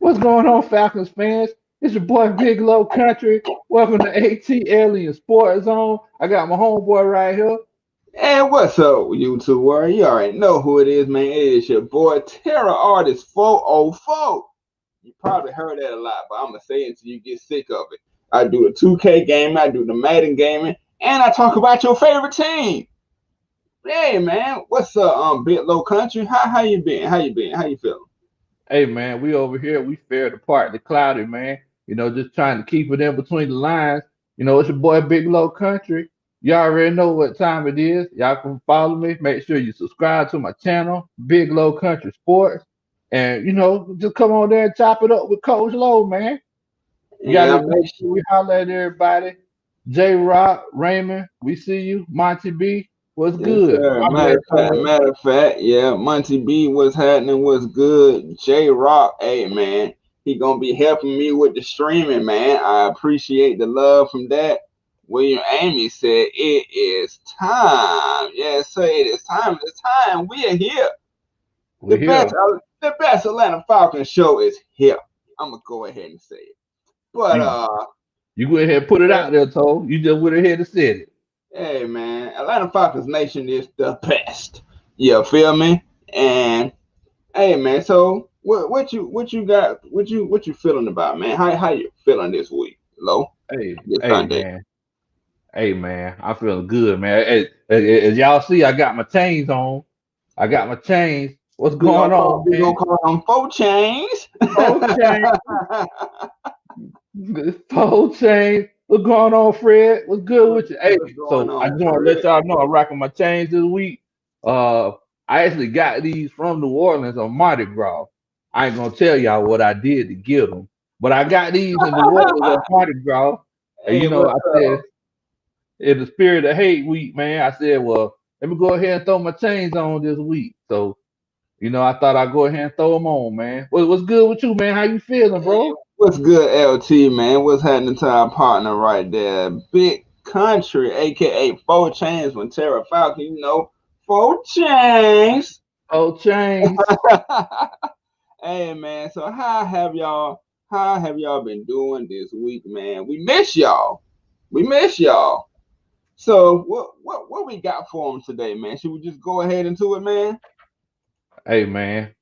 What's going on, Falcons fans? It's your boy Big Low Country. Welcome to ATLiensSportsZone. I got my homeboy right here. And what's up, YouTube world? You already know who it is, man. It is your boy, Terror Artist 404. You probably heard that a lot, but I'm going to say it until you get sick of it. I do the 2K gaming, I do the Madden gaming, and I talk about your favorite team. Hey, man, what's up, Big Low Country? How you been? How you been? How you feeling? Hey man, we over here. We fared apart the cloudy man. Just trying to keep it in between the lines. It's your boy Big Low Country. You already know what time it is. Y'all can follow me. Make sure you subscribe to my channel, Big Low Country Sports. And just come on there and chop it up with Coach Low, man. You Yeah, gotta make sure we holler at everybody. J Rock, Raymond, we see you. Monty B, what's yes, good? sir. My bad, Coach. Matter of fact, yeah, Monty B, what's happening? What's good? J Rock, hey man, he gonna be helping me with the streaming, man. I appreciate the love from that. William Amy said it is time. Yes, sir, it is time. It's time. We are here. We're here. The best Atlanta Falcons show is here. I'm gonna go ahead and say it. But You go ahead and put it out there, Toe. You just went ahead and said it. hey man, Atlanta Falcons Nation is the best. You feel me? And hey man, so what you got? What you feeling about, man? How you feeling this week, Lo? Hey, This hey, Sunday. man. Hey, man. I feel good, man. As y'all see, I got my chains on. I got my chains. What's going on, We gonna man? call them 4 chains. Four chains. Four chains. What's going on, Fred? What's good with you? Hey, What's going so I on, just want to Fred? let y'all know I'm rocking my chains this week. Uh, I actually got these from New Orleans on Mardi Gras. I ain't gonna tell y'all what I did to get them, but I got these in New Orleans on Mardi Gras. And Hey, what's I up? said, in the spirit of hate week, man, I said, well, let me go ahead and throw my chains on this week. So, I thought I'd go ahead and throw them on, man. What's good with you, man? How you feeling, Hey, bro? what's good, LT, man? What's happening to our partner right there? Big Country, aka 4 chains from Terra Falcon, 4 chains. Oh, chains. Hey man, so how have y'all been doing this week, man? We miss y'all. We miss y'all. So what we got for them today, man? Should we just go ahead into it, man? Hey, man,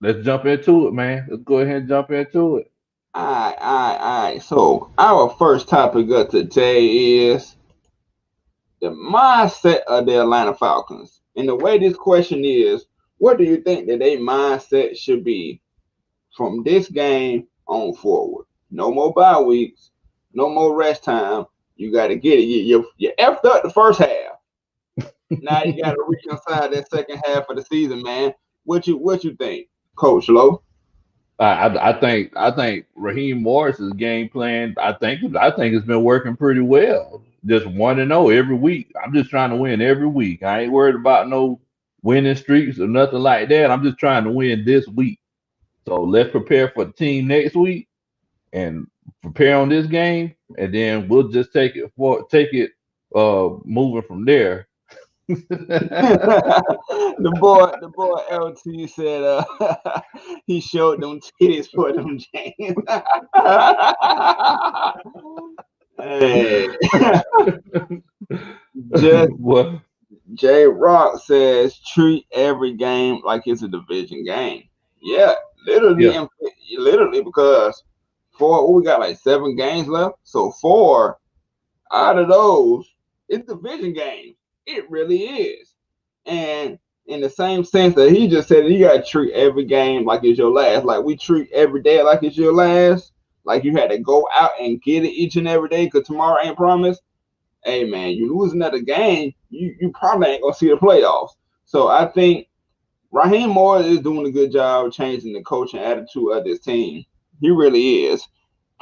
let's jump into it, man. Let's go ahead and jump into it. All right. So our first topic of today is the mindset of the Atlanta Falcons. And the way this question is, what do you think that their mindset should be from this game on forward? No more bye weeks, no more rest time. You got to get it. You effed up the first half. Now you got to reconcile that second half of the season, man. What you think, Coach Lowe? I think Raheem Morris's game plan. I think it's been working pretty well. Just 1-0 every week. I'm just trying to win every week. I ain't worried about no winning streaks or nothing like that. I'm just trying to win this week. So let's prepare for the team next week and prepare on this game, and then we'll just moving from there. The boy LT said he showed them titties for them James. Hey. Just What? J Rock says treat every game like it's a division game. Yeah, literally, Yeah, literally because we got like 7 games left. So 4 out of those, it's division games. It really is. And in the same sense that he just said, you gotta treat every game like it's your last. Like we treat every day like it's your last. Like you had to go out and get it each and every day because tomorrow ain't promised. Hey man, you lose another game, you probably ain't gonna see the playoffs. So I think Raheem Moore is doing a good job of changing the coaching attitude of this team. He really is.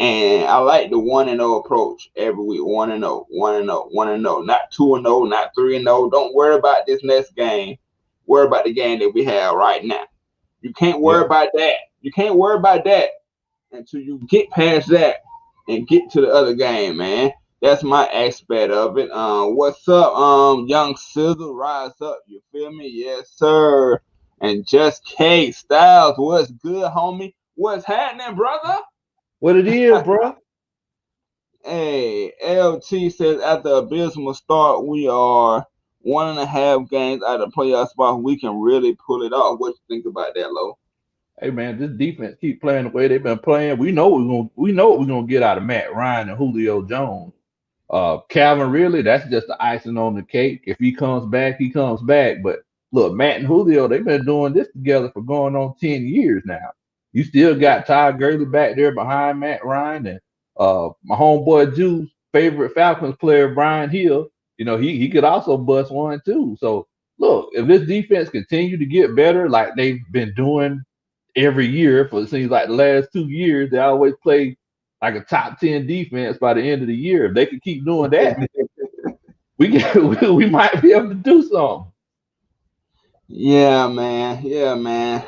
And I like the 1-0 approach every week. 1-0, 1-0, 1-0. Not 2-0, not 3-0. Don't worry about this next game. Worry about the game that we have right now. You can't worry yeah. about that. You can't worry about that until you get past that and get to the other game, man. That's my aspect of it. What's up, young Sizzle? Rise up, you feel me? Yes, sir. And just K Styles, what's good, homie? What's happening, brother? What it is, bro? Hey, LT says after abysmal start, we are 1.5 games out of the playoff spot. We can really pull it off. What you think about that, Lo? Hey man, this defense keep playing the way they've been playing. We know what we're gonna get out of Matt Ryan and Julio Jones. Calvin really, that's just the icing on the cake. If he comes back, he comes back. But look, Matt and Julio, they've been doing this together for going on 10 years now. You still got Ty Gurley back there behind Matt Ryan and my homeboy Juice, favorite Falcons player, Brian Hill. He could also bust one too. So look, if this defense continue to get better like they've been doing every year for it seems like the last 2 years, they always play like a top 10 defense by the end of the year. If they could keep doing that, we might be able to do something. Yeah, man. Yeah, man.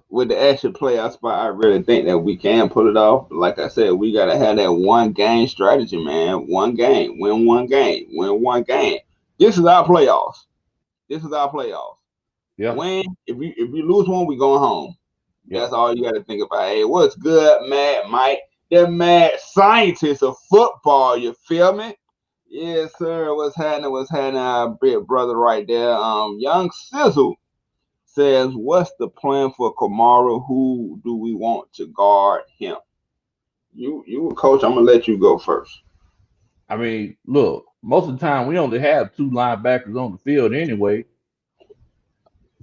With the extra playoff spot, I really think that we can pull it off. Like I said, we gotta have that one game strategy, man. One game, win one game, win one game. This is our playoffs. This is our playoffs. Yeah. Win. If we lose one, we going home. Yeah. That's all you got to think about. Hey, what's good, Mad Mike? The mad scientist of football. You feel me? Yes, sir. What's happening? What's happening? Our big brother right there. Young Sizzle says, "What's the plan for Kamara? Who do we want to guard him?" You a coach. I'm gonna let you go first. I mean, look, most of the time we only have two linebackers on the field anyway.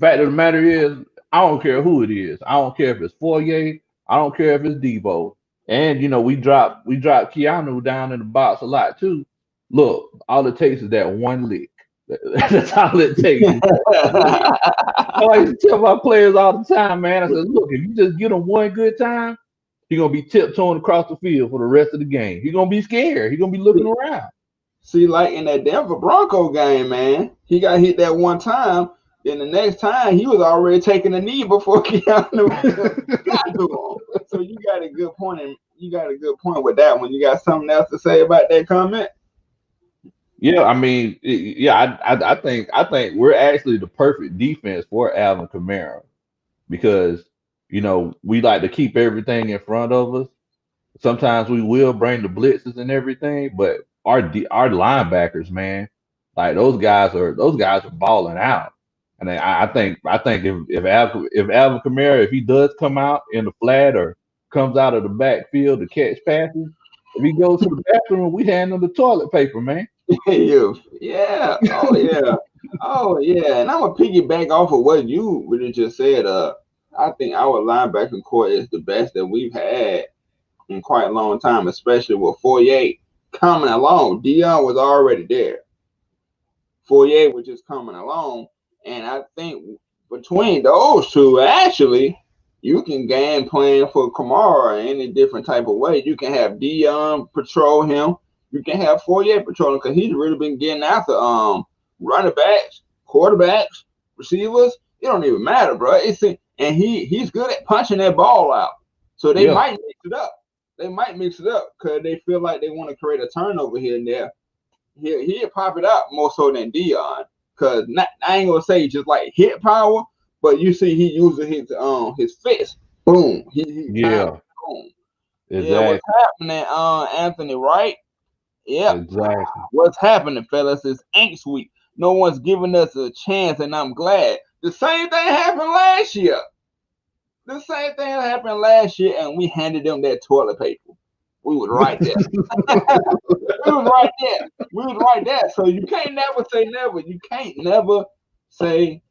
Fact of the matter is, I don't care who it is. I don't care if it's Foye. I don't care if it's Debo. And we drop Keanu down in the box a lot too. Look, all it takes is that one lick. That's all it takes. I like to tell my players all the time, man. I said, look, if you just get them one good time, he's gonna be tiptoeing across the field for the rest of the game. He's gonna be scared. He's gonna be looking around. See, like in that Denver Bronco game, man, he got hit that one time. Then the next time, he was already taking a knee before Keanu got to him. So you got a good point, and you got a good point with that one. You got something else to say about that comment? Yeah, I mean, yeah, I think we're actually the perfect defense for Alvin Kamara because we like to keep everything in front of us. Sometimes we will bring the blitzes and everything, but our linebackers, man, like those guys are balling out. And I think if Alvin Kamara, if he does come out in the flat or comes out of the backfield to catch passes, if he goes to the bathroom, we hand him the toilet paper, man. Yeah. Oh yeah. Oh yeah. And I'm gonna piggyback off of what you really just said. I think our linebacking core is the best that we've had in quite a long time, especially with Foye coming along. Dion was already there. Foye was just coming along, and I think between those two, actually, you can game plan for Kamara in a different type of way. You can have Dion patrol him. You can have Foye patrol him because he's really been getting after running backs, quarterbacks, receivers. It don't even matter, bro. And he's good at punching that ball out. So they might mix it up. They might mix it up because they feel like they want to create a turnover here and there. He'll pop it out more so than Dion. Cause I ain't gonna say just like hit power, but you see he using his fist. Boom. Yeah. Boom. Exactly. Yeah, what's happening, Anthony, right? Yeah. Exactly. What's happening, fellas? It's Inks Week. No one's giving us a chance, and I'm glad. The same thing happened last year. The same thing happened last year, and we handed them that toilet paper. We was right there. We was right there. We was right there. So you can't never say never. You can't never say.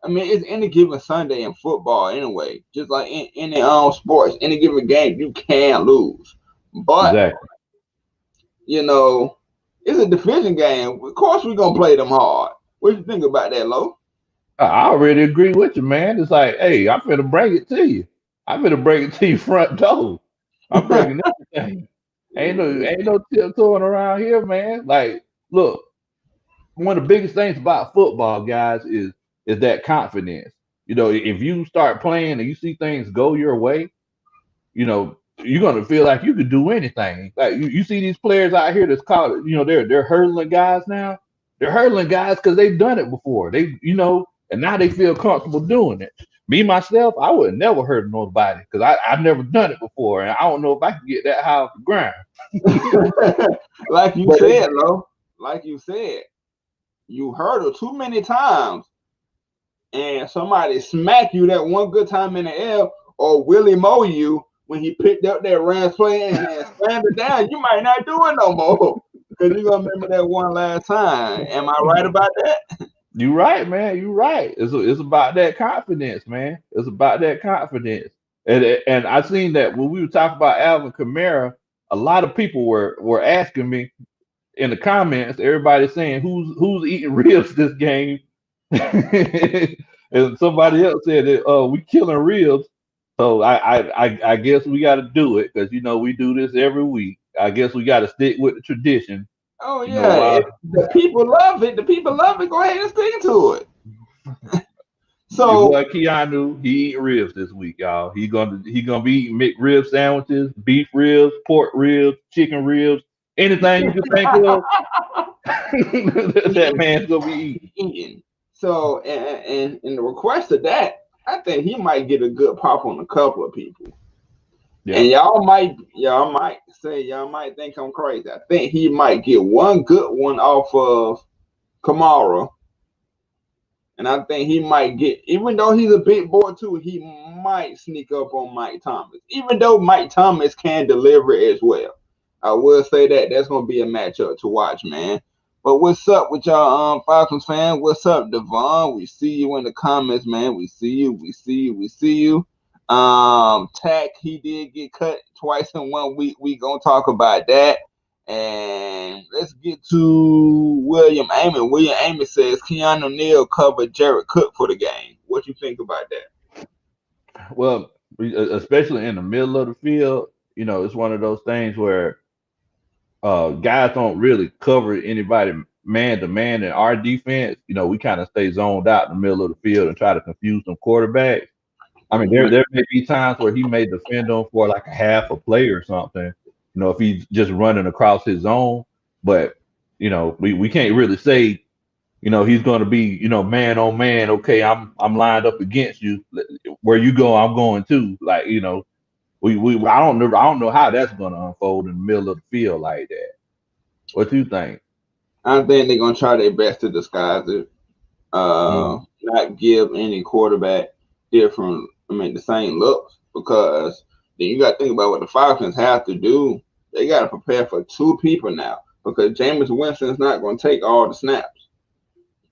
I mean, it's any given Sunday in football anyway. Just like in any sports, any given game, you can lose. But Exactly. It's a division game. Of course, we're gonna play them hard. What you think about that, Lo? I already agree with you, man. It's like, hey, I'm finna bring it to you. I'm finna bring it to you front door. I'm bringing everything. Ain't no tiptoeing around here, man. Like, look, one of the biggest things about football, guys, is that confidence. If you start playing and you see things go your way, you're gonna feel like you could do anything. Like you see these players out here that's called, they're hurdling guys now. They're hurdling guys because they've done it before. And now they feel comfortable doing it. Me myself, I would never hurt nobody because I've never done it before, and I don't know if I can get that high off the ground. Like you But said, Lo, like you said, you hurdle too many times, and somebody smack you that one good time in the air, or Willie mow you when he picked up that Rams play and slammed it down. You might not do it no more because you're gonna remember that one last time. Am I right about that? you right, man. You right. It's about that confidence, man. It's about that confidence. And I seen that when we were talking about Alvin Kamara, a lot of people were asking me in the comments. Everybody saying who's eating ribs this game, and somebody else said that we killing ribs. So I guess we got to do it because we do this every week. I guess we got to stick with the tradition. Oh You know, yeah, if the people love it. The people love it. Go ahead and stick to it. your So boy Keanu, he eating ribs this week, y'all. He gonna be eating McRib sandwiches, beef ribs, pork ribs, chicken ribs, anything you can think of. That man's gonna be eating. So and in the request of that, I think he might get a good pop on a couple of people. eating. And Yeah. y'all might think I'm crazy. I think he might get one good one off of Kamara. And I think he might get, even though he's a big boy too, he might sneak up on Mike Thomas. Even though Mike Thomas can deliver as well. I will say that's gonna be a matchup to watch, man. But what's up with y'all Falcons fan? What's up, Devon? We see you in the comments, man. We see you. Tack, he did get cut twice in 1 week. We gonna talk about that. And let's get to William Amy. William Amy says Keanu Neal covered Jared Cook for the game. What you think about that? Well, especially in the middle of the field, it's one of those things where guys don't really cover anybody man to man in our defense. We kind of stay zoned out in the middle of the field and try to confuse them quarterbacks. I mean, there may be times where he may defend them for like a half a play or something. If he's just running across his zone, but we can't really say he's going to be man on man. Okay, I'm lined up against you. Where you go, I'm going too. Like we I don't know how that's going to unfold in the middle of the field like that. What you think? I think they're gonna try their best to disguise it. Mm. Not give any quarterback the same looks, because then you got to think about what the Falcons have to do. They got to prepare for two people now, because Jameis Winston's not going to take all the snaps.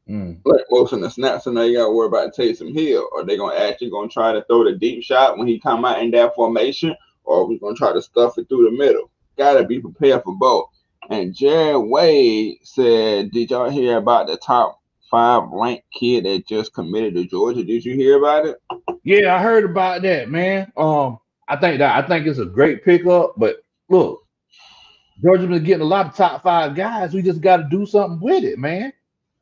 Like most of the snaps, and they got to worry about Taysom Hill. Are they actually going to try to throw the deep shot when he come out in that formation, or are we going to try to stuff it through the middle? Got to be prepared for both. And Jared Wade said, "Did y'all hear about the top 5 ranked kid that just committed to Georgia? Did you hear about it?" Yeah, I heard about that, man. I think it's a great pickup, but look, Georgia's been getting a lot of top 5 guys. We just got to do something with it, man.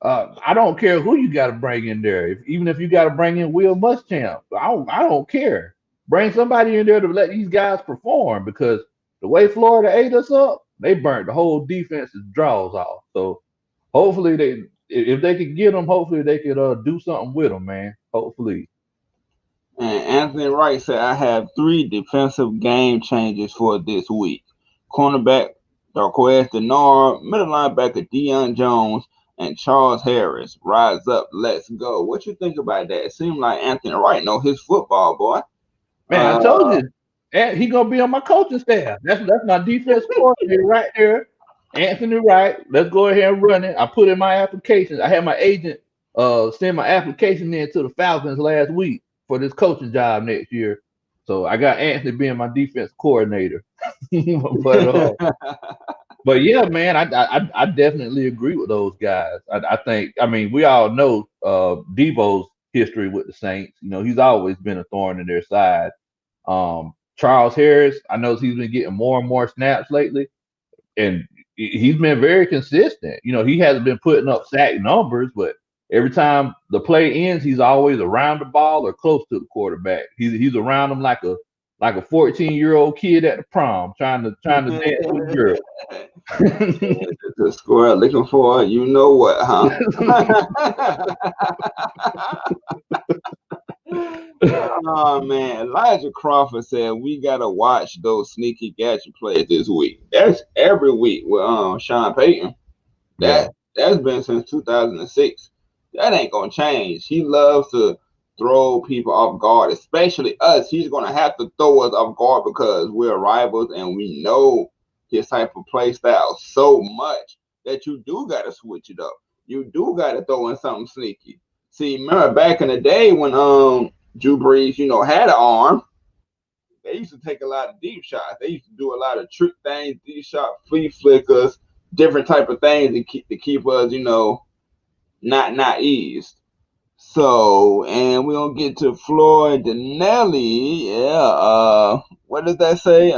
I don't care who you got to bring in there. Even if you got to bring in Will Muschamp, I don't care. Bring somebody in there to let these guys perform, because the way Florida ate us up, they burnt the whole defense's draws off. So hopefully if they could get them, hopefully they could do something with them, man. Hopefully. And Anthony Wright said, "I have 3 defensive game changes for this week. Cornerback Darquez Denard, middle linebacker Deion Jones, and Charles Harris. Rise up, let's go." What you think about that? It seemed like Anthony Wright know his football, boy. Man, I told you, and he gonna be on my coaching staff. That's my defense coordinator right there, Anthony Wright. Let's go ahead and run it. I put in my application. I had my agent send my application in to the Falcons last week for this coaching job next year. So I got Anthony being my defense coordinator. but but yeah, man, I definitely agree with those guys. I think, I mean, we all know Debo's history with the Saints. He's always been a thorn in their side. Charles Harris, I know he's been getting more and more snaps lately, and he's been very consistent. He hasn't been putting up sack numbers, but every time the play ends, he's always around the ball or close to the quarterback. He's around him like a 14-year-old kid at the prom trying to dance with a girl. The square looking for you know what, huh? Oh man, Elijah Crawford said we gotta watch those sneaky gadget plays this week. That's every week with Sean Payton. Yeah. That's been since 2006. That ain't gonna change. He loves to throw people off guard, especially us. He's gonna have to throw us off guard because we're rivals and we know his type of play style so much that you do gotta switch it up. You do gotta throw in something sneaky. See, remember back in the day when Drew Brees, had an arm, they used to take a lot of deep shots. They used to do a lot of trick things, deep shot, flea flickers, different type of things to keep us, not eased. So, and we're gonna get to Floyd Denelli. Yeah, what does that say?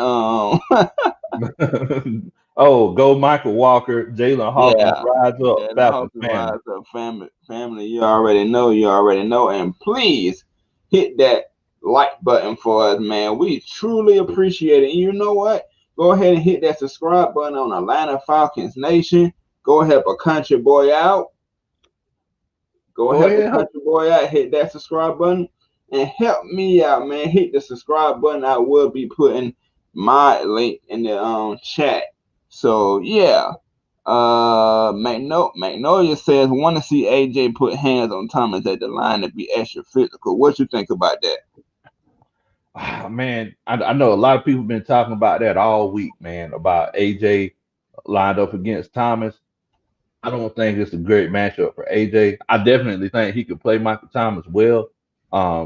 Oh, go Michael Walker, Jalen Hawkins, Yeah. rise up, Yeah, the Falcons Hawkins family. Rise Up family. You already know. And please hit that like button for us, man. We truly appreciate it. And you know what? Go ahead and hit that subscribe button on Atlanta Falcons Nation. Go help a country boy out. Go Go help a ahead. country boy out. Hit that subscribe button and help me out, man. Hit the subscribe button. I will be putting my link in the chat. So yeah. Magnolia says want to see AJ put hands on Thomas at the line to be extra physical. What you think about that? Man, I know a lot of people been talking about that all week, man, about AJ lined up against Thomas. I don't think it's a great matchup for AJ. I definitely think he could play Michael Thomas well.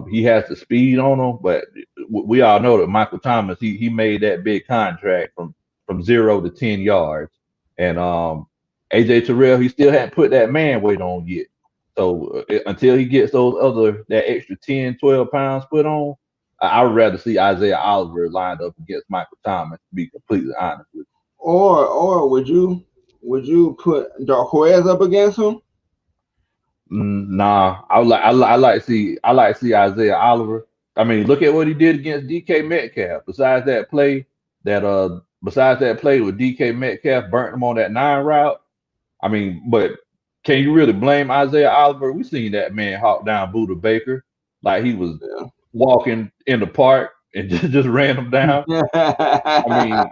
He has the speed on him, but we all know that Michael Thomas he made that big contract from 0 to 10 yards, and AJ Terrell he still hadn't put that man weight on yet. So until he gets that extra 10, 12 pounds put on, I would rather see Isaiah Oliver lined up against Michael Thomas. To be completely honest with Or would you put Darquez up against him? you. Nah, I like to see Isaiah Oliver. I mean, look at what he did against DK Metcalf. Besides that play with DK Metcalf burnt him on that 9 route. I mean, but can you really blame Isaiah Oliver? We seen that man hawk down Buda Baker like he was walking in the park and just ran him down. I mean,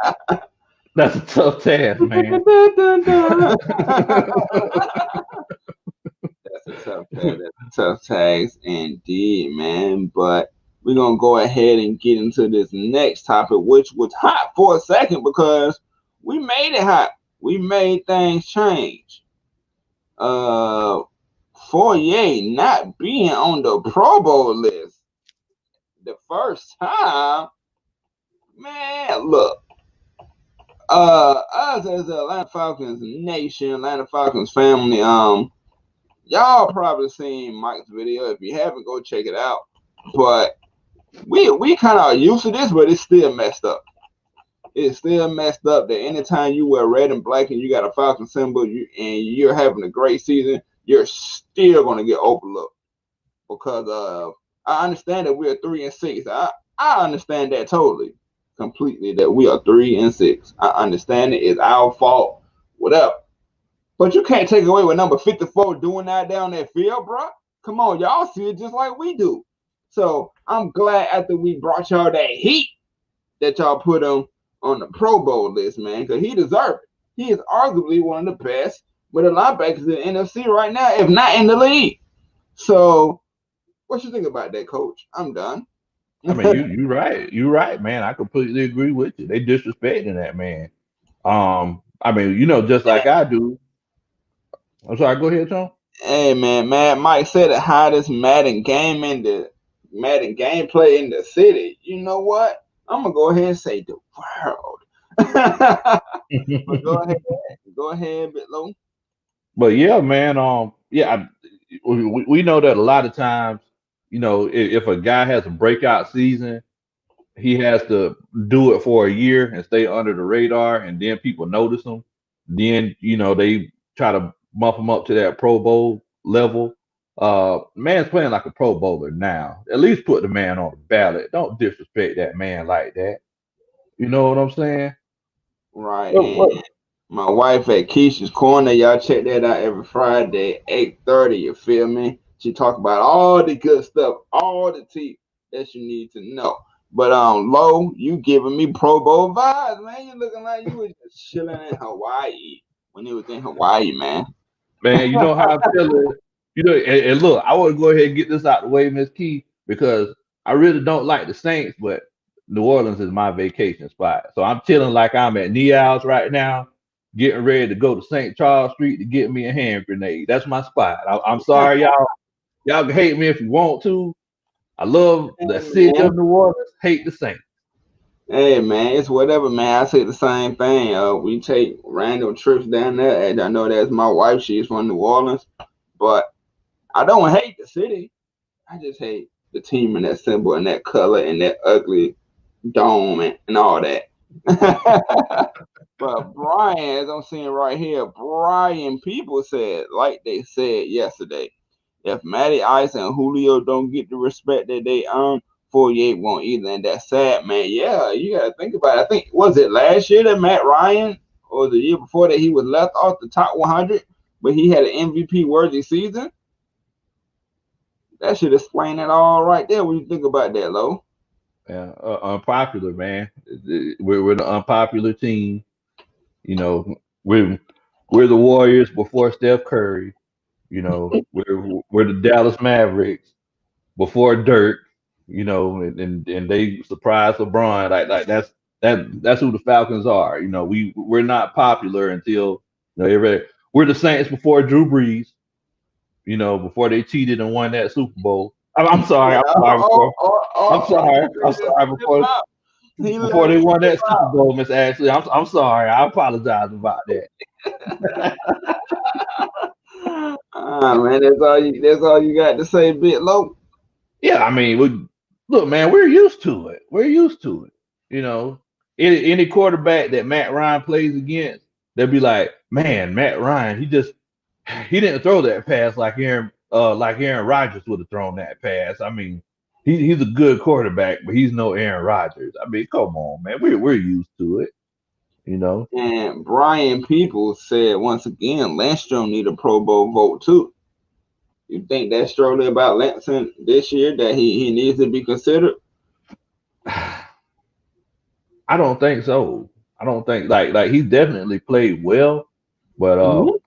that's a tough task, man. That's a tough task indeed, man. But we're gonna go ahead and get into this next topic, which was hot for a second because we made it hot. We made things change. Foye not being on the Pro Bowl list the first time, man. Look, us as the Atlanta Falcons Nation, Atlanta Falcons family, y'all probably seen Mike's video. If you haven't, go check it out. But we kind of are used to this, but it's still messed up. It's still messed up that anytime you wear red and black and you got a Falcon symbol and you're having a great season, you're still going to get overlooked because I understand that we're 3-6. I understand that totally, completely that we are 3-6. I understand it. It's our fault, whatever. But you can't take away what number 54 doing that down that field, bro. Come on, y'all see it just like we do. So I'm glad after we brought y'all that heat that y'all put him on the Pro Bowl list, man, because he deserved it. He is arguably one of the best with the linebackers in the NFC right now, if not in the league. So what you think about that, Coach? I'm done. I mean, you right, man. I completely agree with you. They disrespecting that man. I mean, just like I do. I'm sorry. Go ahead, Tom. Hey man, Mike said the hottest Madden gameplay in the city. You know what? I'm gonna go ahead and say the world. But go ahead, Bitlow. But yeah, man. Yeah, we know that a lot of times, if a guy has a breakout season, he has to do it for a year and stay under the radar, and then people notice him. Then they try to bump him up to that Pro Bowl level. Man's playing like a Pro Bowler now. At least put the man on the ballot. Don't disrespect that man like that. You know what I'm saying? Right, What, and what, my wife at Keisha's Corner. Y'all check that out every Friday, 8:30. You feel me? She talk about all the good stuff, all the tea. that you need to know. But Lo, you giving me Pro Bowl vibes, man. You looking like you was just chilling in Hawaii when you was in Hawaii, man. Man, you know how I'm feeling. And look, I want to go ahead and get this out the way, Miss Key, because I really don't like the Saints, but New Orleans is my vacation spot. So I'm chilling like I'm at Neal's right now, getting ready to go to St. Charles Street to get me a hand grenade. That's my spot. I'm sorry, y'all. Y'all can hate me if you want to. I love the Hey, city man. of New Orleans, hate the Saints. Hey, man, it's whatever, man. I say the same thing. We take random trips down there, and I know that's my wife. She's from New Orleans, but I don't hate the city. I just hate the team and that symbol and that color and that ugly dome and all that. But Brian, as I'm seeing right here, Brian people said, like they said yesterday, if Matty Ice and Julio don't get the respect that they earn, Foye won't either. And that's sad, man. Yeah, you gotta think about it. I think was it last year that Matt Ryan or the year before that he was left off the top 100, but he had an MVP worthy season. That should explain it all right there when you think about that, Lo. Yeah, unpopular, man. We're the unpopular team. You know, we're we're the Warriors before Steph Curry. You know, we're the Dallas Mavericks before Dirk. You know, and they surprised LeBron. Like that's who the Falcons are. You know, we're not popular until we're the Saints before Drew Brees. You know, before they cheated and won that Super Bowl. I'm sorry. I'm sorry. I'm sorry. I'm sorry. He Before let they it won slip that Super out. Bowl, Miss Ashley. I'm sorry. I apologize about that. Ah, man, that's all you got to say, bit low. Yeah, I mean, look, man, we're used to it. We're used to it. You know, any quarterback that Matt Ryan plays against, they'll be like, man, Matt Ryan, he didn't throw that pass like Aaron Rodgers would have thrown that pass. I mean, he's a good quarterback, but he's no Aaron Rodgers. I mean, come on, man, we're used to it. You know. And Brian People said once again, Landstrom need a Pro Bowl vote too. You think that's strongly about Lansing this year that he needs to be considered? I don't think so. I don't think like he definitely played well, but Mhm.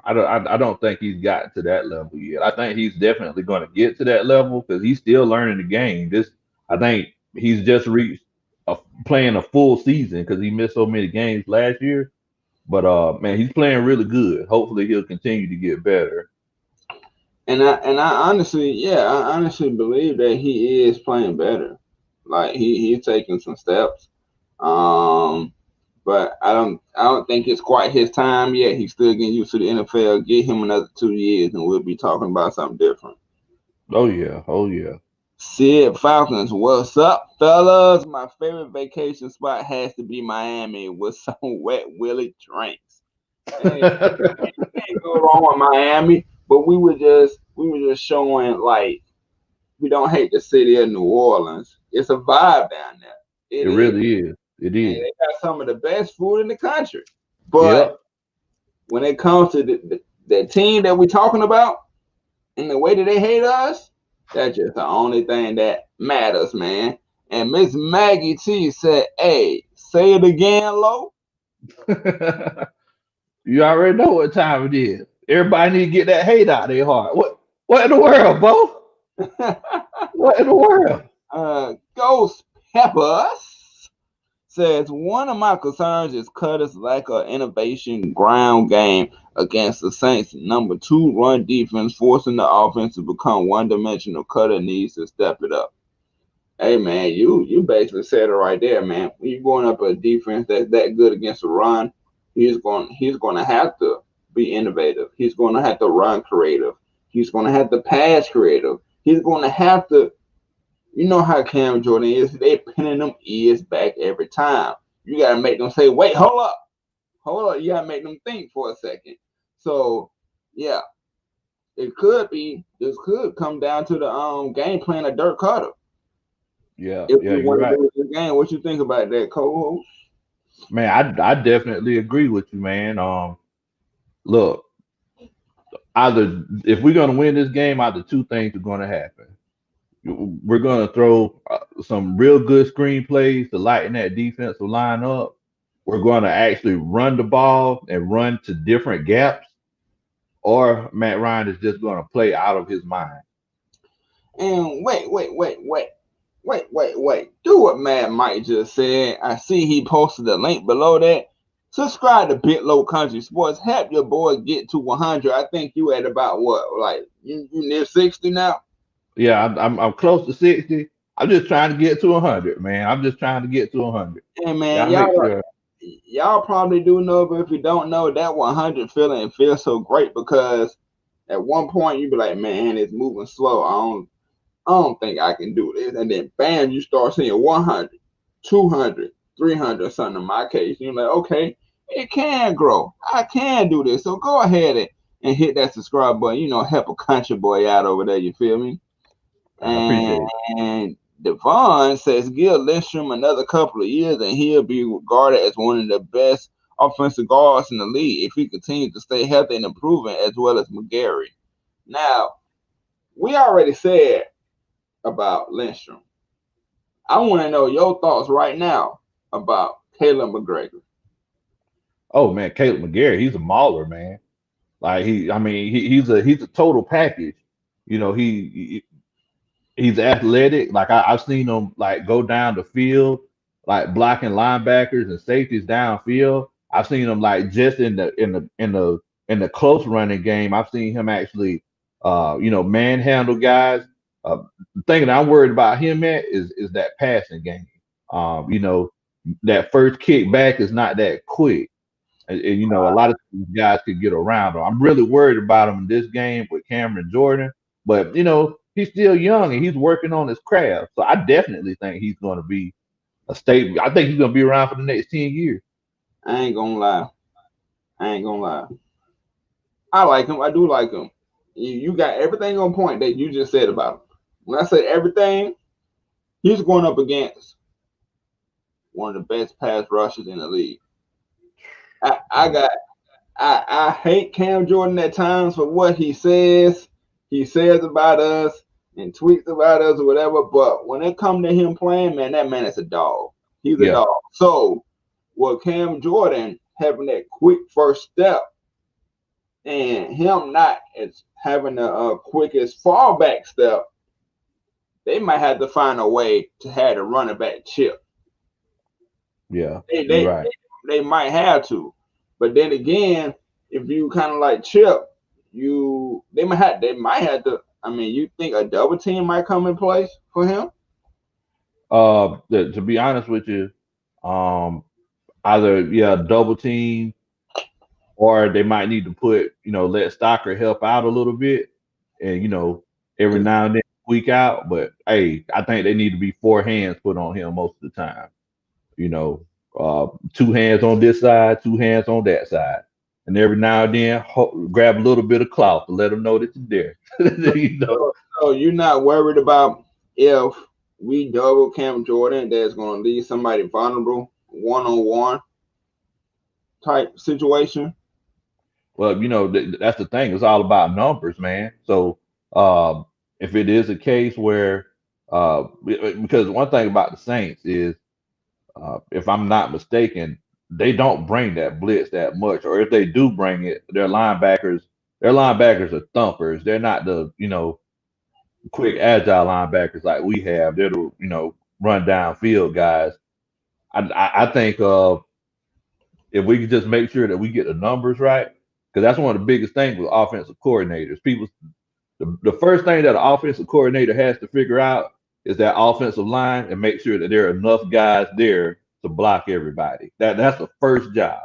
I don't think he's gotten to that level yet. I think he's definitely going to get to that level because he's still learning the game. This I think he's just reached a, playing a full season because he missed so many games last year. But man, he's playing really good. Hopefully, he'll continue to get better. And I honestly, yeah, I honestly believe that he is playing better. Like he's taking some steps. Um, but I don't think it's quite his time yet. He's still getting used to the NFL. Give him another 2 years, and we'll be talking about something different. Oh yeah, oh yeah. Sid Falcons, what's up, fellas? My favorite vacation spot has to be Miami with some wet willy drinks. Hey, can't go wrong with Miami, but we were just showing like we don't hate the city of New Orleans. It's a vibe down there. It It is, really is. It and is. they got some of the best food in the country. But Yep. when it comes to the team that we're talking about and the way that they hate us, that's just the only thing that matters, man. And Miss Maggie T said, "Hey, say it again, Lo." You already know what time it is. Everybody need to get that hate out of their heart. What in the world, Bo? What in the world? Ghost Peppers says one of my concerns is Cutter's lack of innovation ground game against the Saints' number two run defense, forcing the offense to become one dimensional. Cutter needs to step it up. Hey man, you basically said it right there, man. When you're going up a defense that's that good against the run, he's going to have to be innovative. He's going to have to run creative. He's going to have to pass creative. He's going to have to. You know how Cam Jordan is. They pinning them ears back every time. You got to make them say, "Wait, hold up." You got to make them think for a second. So yeah, it could be. This could come down to the game plan of Dirk Cutter. Yeah, If yeah, we you're want to right. lose this game, what you think about that, co-host? Man, I definitely agree with you, man. Look, either if we're gonna win this game, either two things are gonna happen. We're going to throw some real good screenplays to lighten that defensive line up. We're going to actually run the ball and run to different gaps, or Matt Ryan is just going to play out of his mind. And wait. Do what Mad Mike just said. I see he posted a link below that. Subscribe to Bit Low Country Sports. Help your boy get to 100. I think you at about what? Like you near 60 now? Yeah, I'm close to 60. I'm just trying to get to 100, man. I'm just trying to get to 100. Hey man, Gotta make sure. y'all probably do know, but if you don't know, that 100 feeling feels so great because at one point you be like, man, it's moving slow. I don't think I can do this. And then bam, you start seeing 100, 200, 300, something in my case. You're like, okay, it can grow. I can do this. So go ahead and hit that subscribe button. Help a country boy out over there. You feel me? I appreciate it. And Devon says, give Lindstrom another couple of years and he'll be regarded as one of the best offensive guards in the league if he continues to stay healthy and improving as well as McGarry. Now, we already said about Lindstrom. I want to know your thoughts right now about Caleb McGregor. Oh man, Caleb McGarry, he's a mauler, man. Like he's a total package. You know, he's athletic. Like I've seen him like go down the field, like blocking linebackers and safeties downfield. I've seen him like just in the close running game. I've seen him actually, manhandle guys. The thing that I'm worried about him at is that passing game. You know, that first kick back is not that quick. And, a lot of these guys could get around him. I'm really worried about him in this game with Cameron Jordan, but he's still young and he's working on his craft. So I definitely think he's going to be a staple. I think he's going to be around for the next 10 years. I ain't gonna lie. I like him. I do like him. You got everything on point that you just said about him. When I say everything, he's going up against one of the best pass rushers in the league. I hate Cam Jordan at times for what he says. He says about us and tweets about us or whatever. But when it comes to him playing, man, that man is a dog. He's a dog. So with Cam Jordan having that quick first step and him not as having the quickest fallback step, they might have to find a way to have the running back chip. Yeah, They right. they might have to. But then again, if you kind of like chip, they might have to. I mean, you think a double team might come in place for him? To be honest with you, um, either double team, or they might need to let Stocker help out a little bit, and every now and then squeak out. But hey, I think they need to be four hands put on him most of the time. You know, two hands on this side, two hands on that side, and every now and then grab a little bit of cloth to let them know that you're there. So you're not worried about if we double Cam Jordan, that's going to leave somebody vulnerable one-on-one type situation? Well, that's the thing. It's all about numbers, man. So if it is a case where, because one thing about the Saints is, if I'm not mistaken, they don't bring that blitz that much, or if they do bring it, their linebackers are thumpers. They're not the quick agile linebackers like we have. They're the run down field guys. I think if we could just make sure that we get the numbers right, because that's one of the biggest things with offensive coordinators. The first thing that an offensive coordinator has to figure out is that offensive line and make sure that there are enough guys there to block everybody. That's the first job.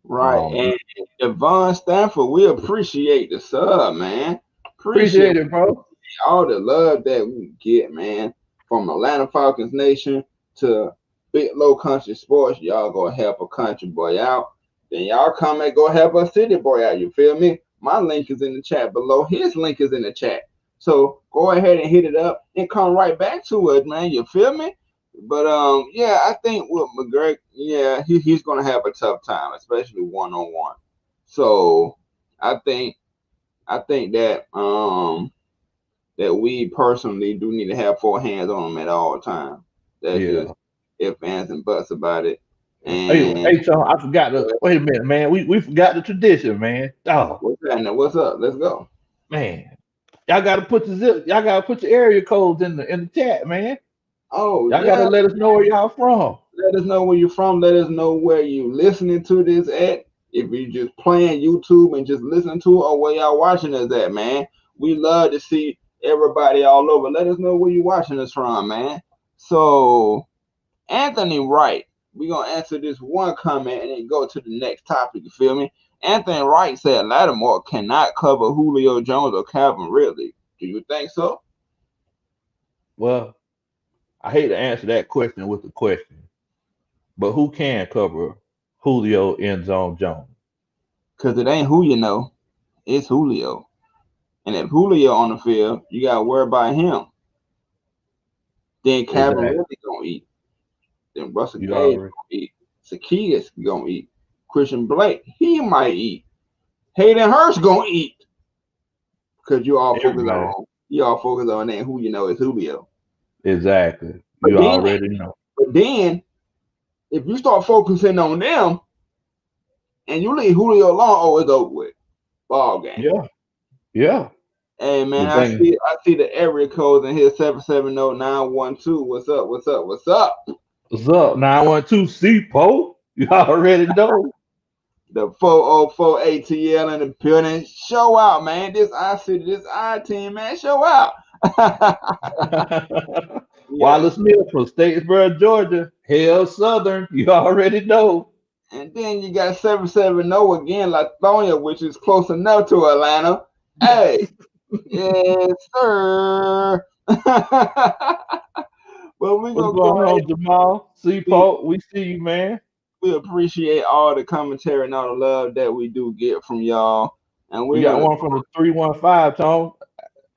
Right. And Devon Stanford, we appreciate the sub, man. Appreciate it, bro. All the love that we get, man, from Atlanta Falcons Nation to Big Low Country Sports. Y'all go help a country boy out. Then y'all come and go help a city boy out. You feel me? My link is in the chat below. His link is in the chat. So go ahead and hit it up and come right back to it, man. You feel me? But yeah, I think with McGregor, yeah, he's gonna have a tough time, especially one-on-one. So I think that that we personally do need to have 4 hands on them at all times. That's just Yeah. ifs, ands, and buts about it. Hey, And hey, Sean, I forgot to wait a minute, man. We forgot the tradition, man. Oh, what's happening? What's up? Let's go. man. Y'all gotta put the y'all gotta put your area codes in the chat, man. Oh Y'all gotta yeah, let us know where y'all from. let us know where you're from. Let us know where you listening to this at. If you just playing YouTube and just listening to it, or where y'all watching us at, man. We love to see everybody all over. Let us know where you watching us from, man. So Anthony Wright, we're gonna answer this one comment and then go to the next topic. You feel me? Anthony Wright said Lattimore cannot cover Julio Jones or Calvin Ridley. Do you think so? Well, I hate to answer that question with a question, but who can cover Julio End Zone Jones? Because it ain't who you know, it's Julio. And if Julio on the field, you gotta worry about him. Then Calvin Exactly. Ridley gonna eat. Then Russell You Gage already. gonna eat. Zacchaeus gonna eat. Christian Blake, he might eat. Hayden Hurst gonna eat. Because Everybody. you all focus on that who you know is Julio. Exactly. But You then already know. but then if you start focusing on them and you leave Julio alone, oh, it's over with. Ball game. Yeah. Yeah. Hey man, The thing I see the area codes in here 770-912. What's up? What's up? What's up? what's up? 912 C-Po. You already know. The 404 ATL in the building. Show out, man. This I city, this I team, man. Show out. Yeah. Wallace Smith from Statesboro, Georgia. Hell Southern. You already know. And then you got 770 again, Lithonia, which is close enough to Atlanta. Hey, yes, sir. Well, we're What's gonna go going ahead. on, Jamal? C-Po, we see you, man. We appreciate all the commentary and all the love that we do get from y'all. And We we're got gonna one from the 315, Tom.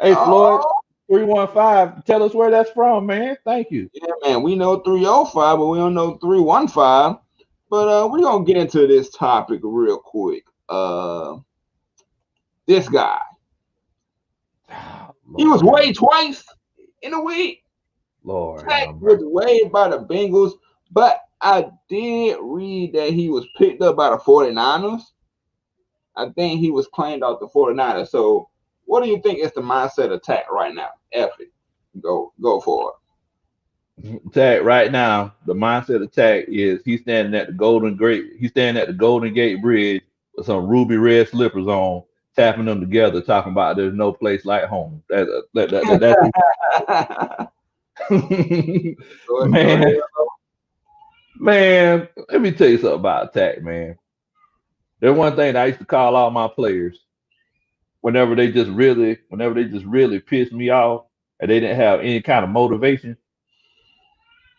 Hey, Floyd, oh 315. Tell us where that's from, man. Thank you. yeah, man, we know 305, but we don't know 315. But we're gonna get into this topic real quick. This guy. Oh, He was Lord have waived twice in a week. Lord Tech have was mercy. waived by the Bengals, but I did read that he was picked up by the 49ers. I think he was claimed out the 49ers. So what do you think is the mindset attack right now? F it. Go for Tag right now, the mindset attack is he's standing at the Golden Gate Bridge with some ruby red slippers on, tapping them together, talking about there's no place like home. That's it. Go ahead. man, man. Let me tell you something about attack, man. There's one thing that I used to call all my players whenever they just really pissed me off and they didn't have any kind of motivation.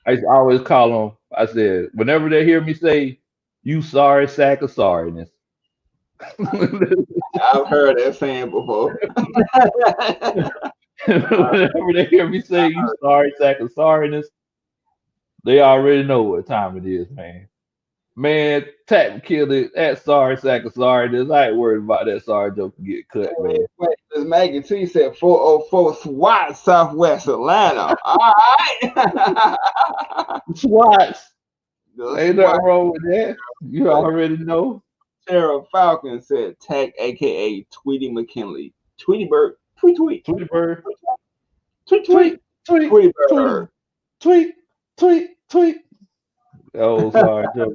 I used to always call them. I said, whenever they hear me say, "You sorry sack of sorriness," I've heard that saying before. whenever they hear me say, "You sorry sack of sorriness," they already know what time it is, man. Man, Tack killed it. That sorry sack of sorriness. I ain't worried about that sorry joke to get cut, man. Wait, Miss Maggie T said 404 SWAT Southwest Atlanta. All right. Swats. The Ain't SWAT. nothing wrong with that. You already know. Sarah Falcon said Tech, aka Tweety McKinley. Tweety Bird. Tweet tweet. Tweety bird. Tweet tweet. Tweet, tweet, Tweety tweet, Bird. tweet, tweet, tweet. Oh, sorry, joke.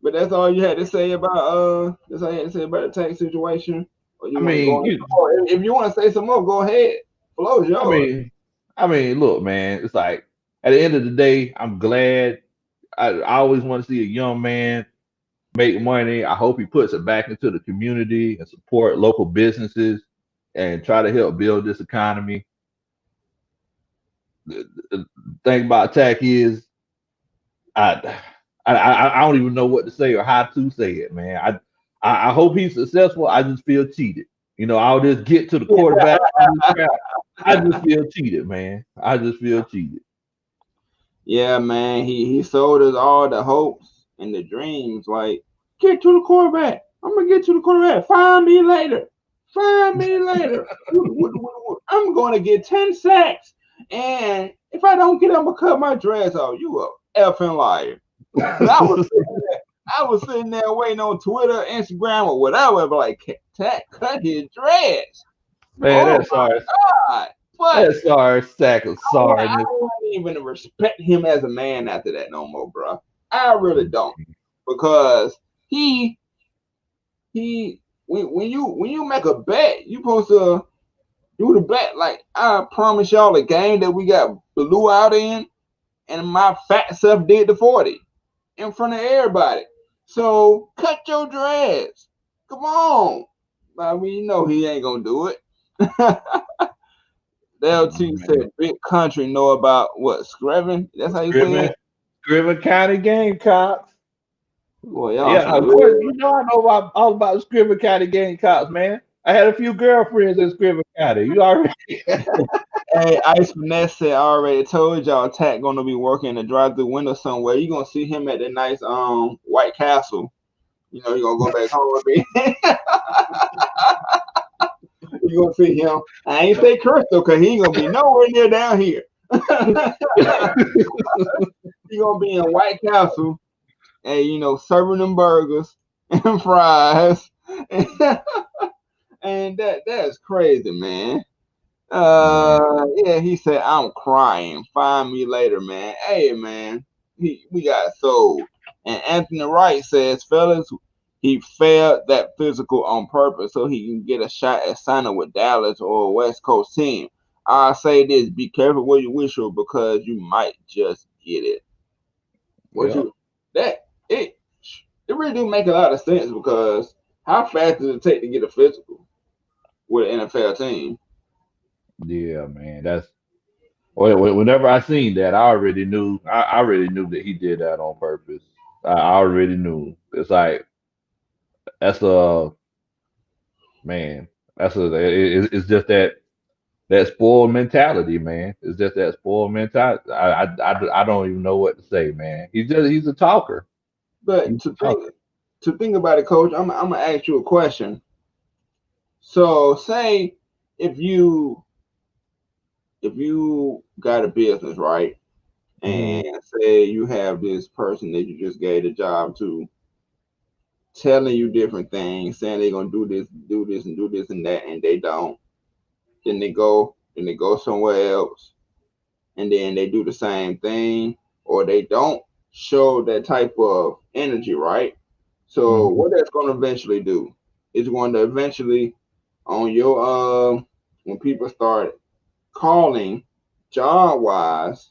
But that's all you had to say about that's all you had to say about the Tech situation. Or you I want to go mean, on? Oh, if you want to say some more, go ahead. Flow's I yours. mean, I mean, look, man. It's like at the end of the day, I'm glad. I always want to see a young man make money. I hope he puts it back into the community and support local businesses and try to help build this economy. The thing about tech is I, I don't even know what to say or how to say it, man. I hope he's successful. I just feel cheated. I'll just get to the quarterback. I just feel cheated, man. I just feel cheated. Yeah, man. He sold us all the hopes and the dreams. Like, get to the quarterback. I'm gonna get to the quarterback. Find me later. Find me later. What I'm going to get 10 sacks. And if I don't get, I'm going to cut my dress off. You a effing liar. But I was sitting there waiting on Twitter, Instagram, or whatever, but like, cut his dress. Man, Oh that's my sorry. God. But That's sorry, sack of I sorry. don't even respect him as a man after that no more, bro. I really don't. Because when you make a bet, you supposed to do the bet. Like, I promise y'all, the game that we got blew out in, and my fat self did the 40 in front of everybody. So cut your dreads. Come on. I mean, you know he ain't gonna do it. LT said big country know about what, Scriven? That's how you say it? Scriven County Gamecocks. Boy, y'all Yeah, some of course. You know I know about all about the Scriven County Gamecocks, man. I had a few girlfriends in Scriven County. You already Hey, Ice Finesse said, I already told y'all Tat gonna be working in the drive-through window somewhere. You gonna see him at the nice White Castle. You know, you gonna go back home with me. You gonna see him. I ain't say Crystal, cause he ain't gonna be nowhere near down here. He gonna be in White Castle and, you know, serving them burgers and fries. And that's crazy, man. Yeah, he said, I'm crying. Find me later, man. Hey, man, we got sold. And Anthony Wright says, fellas, he failed that physical on purpose so he can get a shot at signing with Dallas or a West Coast team. I say this: be careful what you wish for, because you might just get it. What yeah. you that it really do make a lot of sense, because how fast does it take to get a physical with an NFL team? Yeah, man. That's whenever I seen that, I already knew. I already knew that he did that on purpose. I already knew. It's like that's a man. That's a. It's just that spoiled mentality, man. It's just that spoiled mentality. I don't even know what to say, man. He's a talker. But He's a talker. to think about it, Coach, I'm gonna ask you a question. So, say if you if you got a business, right, Hmm. and say you have this person that you just gave the job to, telling you different things, saying they're gonna do this, and do this and that, and they don't. Then they go somewhere else, and then they do the same thing, or they don't show that type of energy, right? So Hmm. what that's going to eventually do is going to eventually, on your when people start calling job wise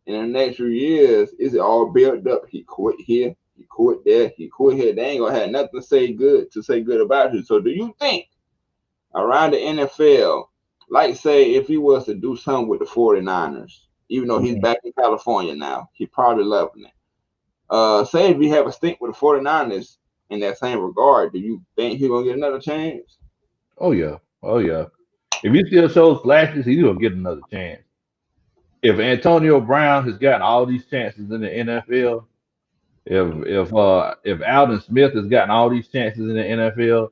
in the next few years, is it all built up? He quit here, he quit there, he quit here. They ain't gonna have nothing to say good about you. So do you think around the NFL, like say if he was to do something with the 49ers, even though he's Hmm. back in California now, he probably loving it. Say if you have a stint with the 49ers in that same regard, do you think he's gonna get another chance? Oh yeah. Oh yeah. If he still shows flashes, he's gonna get another chance. If Antonio Brown has gotten all these chances in the NFL, if Alden Smith has gotten all these chances in the NFL,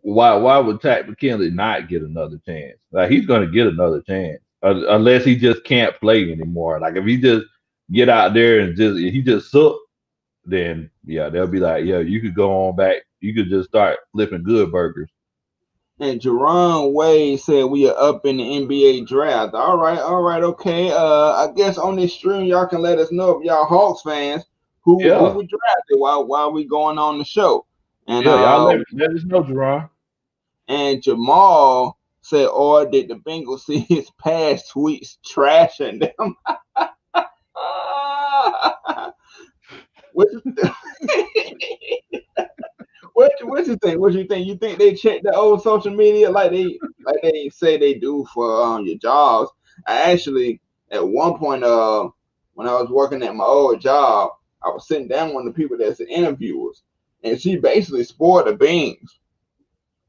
why would Pat McKinley not get another chance? Like he's gonna get another chance unless he just can't play anymore. Like if he just get out there and he just suck, then yeah, they'll be like, yeah, you could go on back. You could just start flipping good burgers. And Jerron Wade said we are up in the NBA draft. All right, okay. I guess on this stream y'all can let us know if y'all Hawks fans who Yeah, we drafted while we going on the show. And yeah, y'all let us know, Jerron. and Jamal said, or did the Bengals see his past tweets trashing them? what, you what you think? What you think? You think they check the old social media like they say they do for your jobs? I actually at one point when I was working at my old job, I was sitting down with one of the people that's the interviewers, and she basically spoiled the beans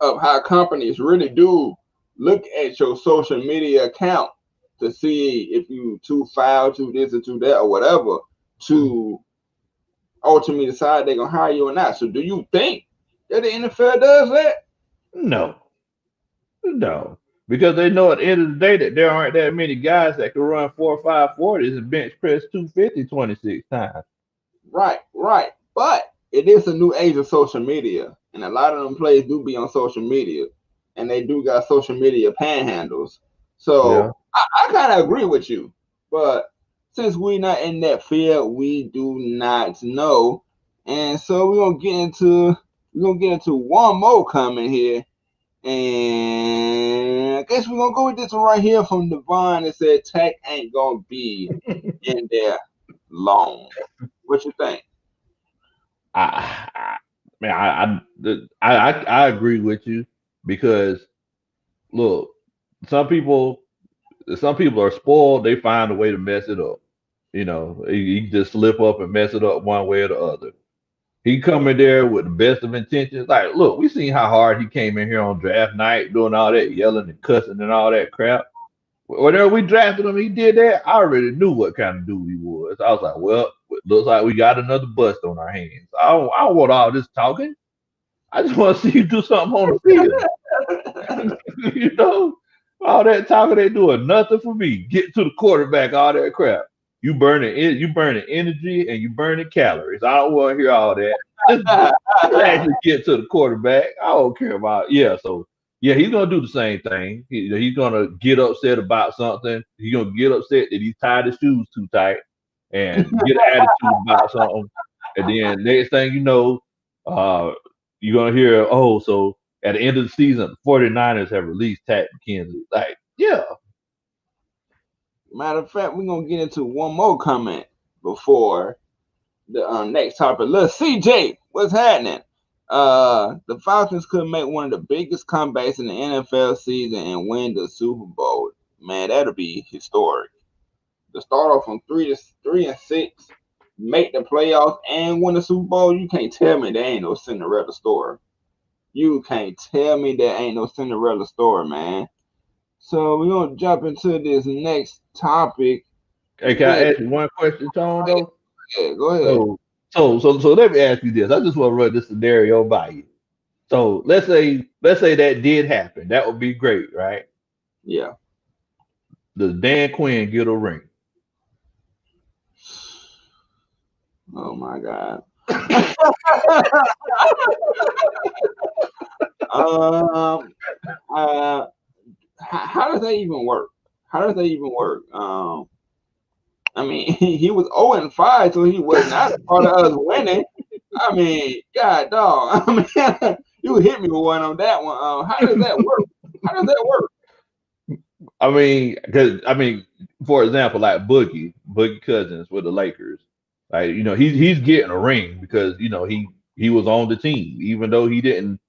of how companies really do look at your social media account to see if you too foul, too this or too that or whatever, to ultimately decide they're gonna hire you or not. So do you think that the NFL does that? No, no. because they know at the end of the day that there aren't that many guys that can run 4 or 5 40s and bench press 250 26 times. Right. But it is a new age of social media, and a lot of them plays do be on social media, and they do got social media panhandles. Yeah. So I kind of agree with you, but since we're not in that field, we do not know, and so we're gonna get into one more comment here, and I guess we're gonna go with this one right here from Devon. That said, Tech ain't gonna be in there long. What you think? I, I man, I agree with you because look, some people some people are spoiled. They find a way to mess it up. You just slip up and mess it up one way or the other. He come in there with the best of intentions. Like, look, we seen how hard he came in here on draft night, doing all that yelling and cussing and all that crap. Whenever we drafted him, he did that. I already knew what kind of dude he was. I was like, well, it looks like we got another bust on our hands. I don't want all this talking. I just want to see you do something on the field. you know, all that talking they doing nothing for me. Get to the quarterback, all that crap. You burning energy and you burning calories. I don't want to hear all that. Just actually get to the quarterback. I don't care about so yeah, he's gonna do the same thing. He's gonna get upset about something. He's gonna get upset that he's tied his shoes too tight and get an attitude about something. And then next thing you know, uh, you're gonna hear, oh, so at the end of the season, 49ers have released Pat McKenzie. Like, yeah. Matter of fact, we're gonna get into one more comment before the next topic. Look, CJ, what's happening? The Falcons could make one of the biggest comebacks in the NFL season and win the Super Bowl. Man, that'll be historic. To start off from 3-6, make the playoffs and win the Super Bowl. You can't tell me there ain't no Cinderella story. You can't tell me there ain't no Cinderella story, man. So we're gonna jump into this next topic. Hey, can I ask you one question, Tone? Though. Yeah, go ahead. So let me ask you this. I just want to run this scenario by you. So let's say that did happen. That would be great, right? Yeah. Does Dan Quinn get a ring? Oh my God. um. How does that even work? How does that even work? I mean, he was 0-5, so he was not a part of us winning. I mean, God, dog. I mean, you hit me with one on that one. How does that work? How does that work? Because for example, like Boogie Cousins with the Lakers, like he's getting a ring because he was on the team, even though he didn't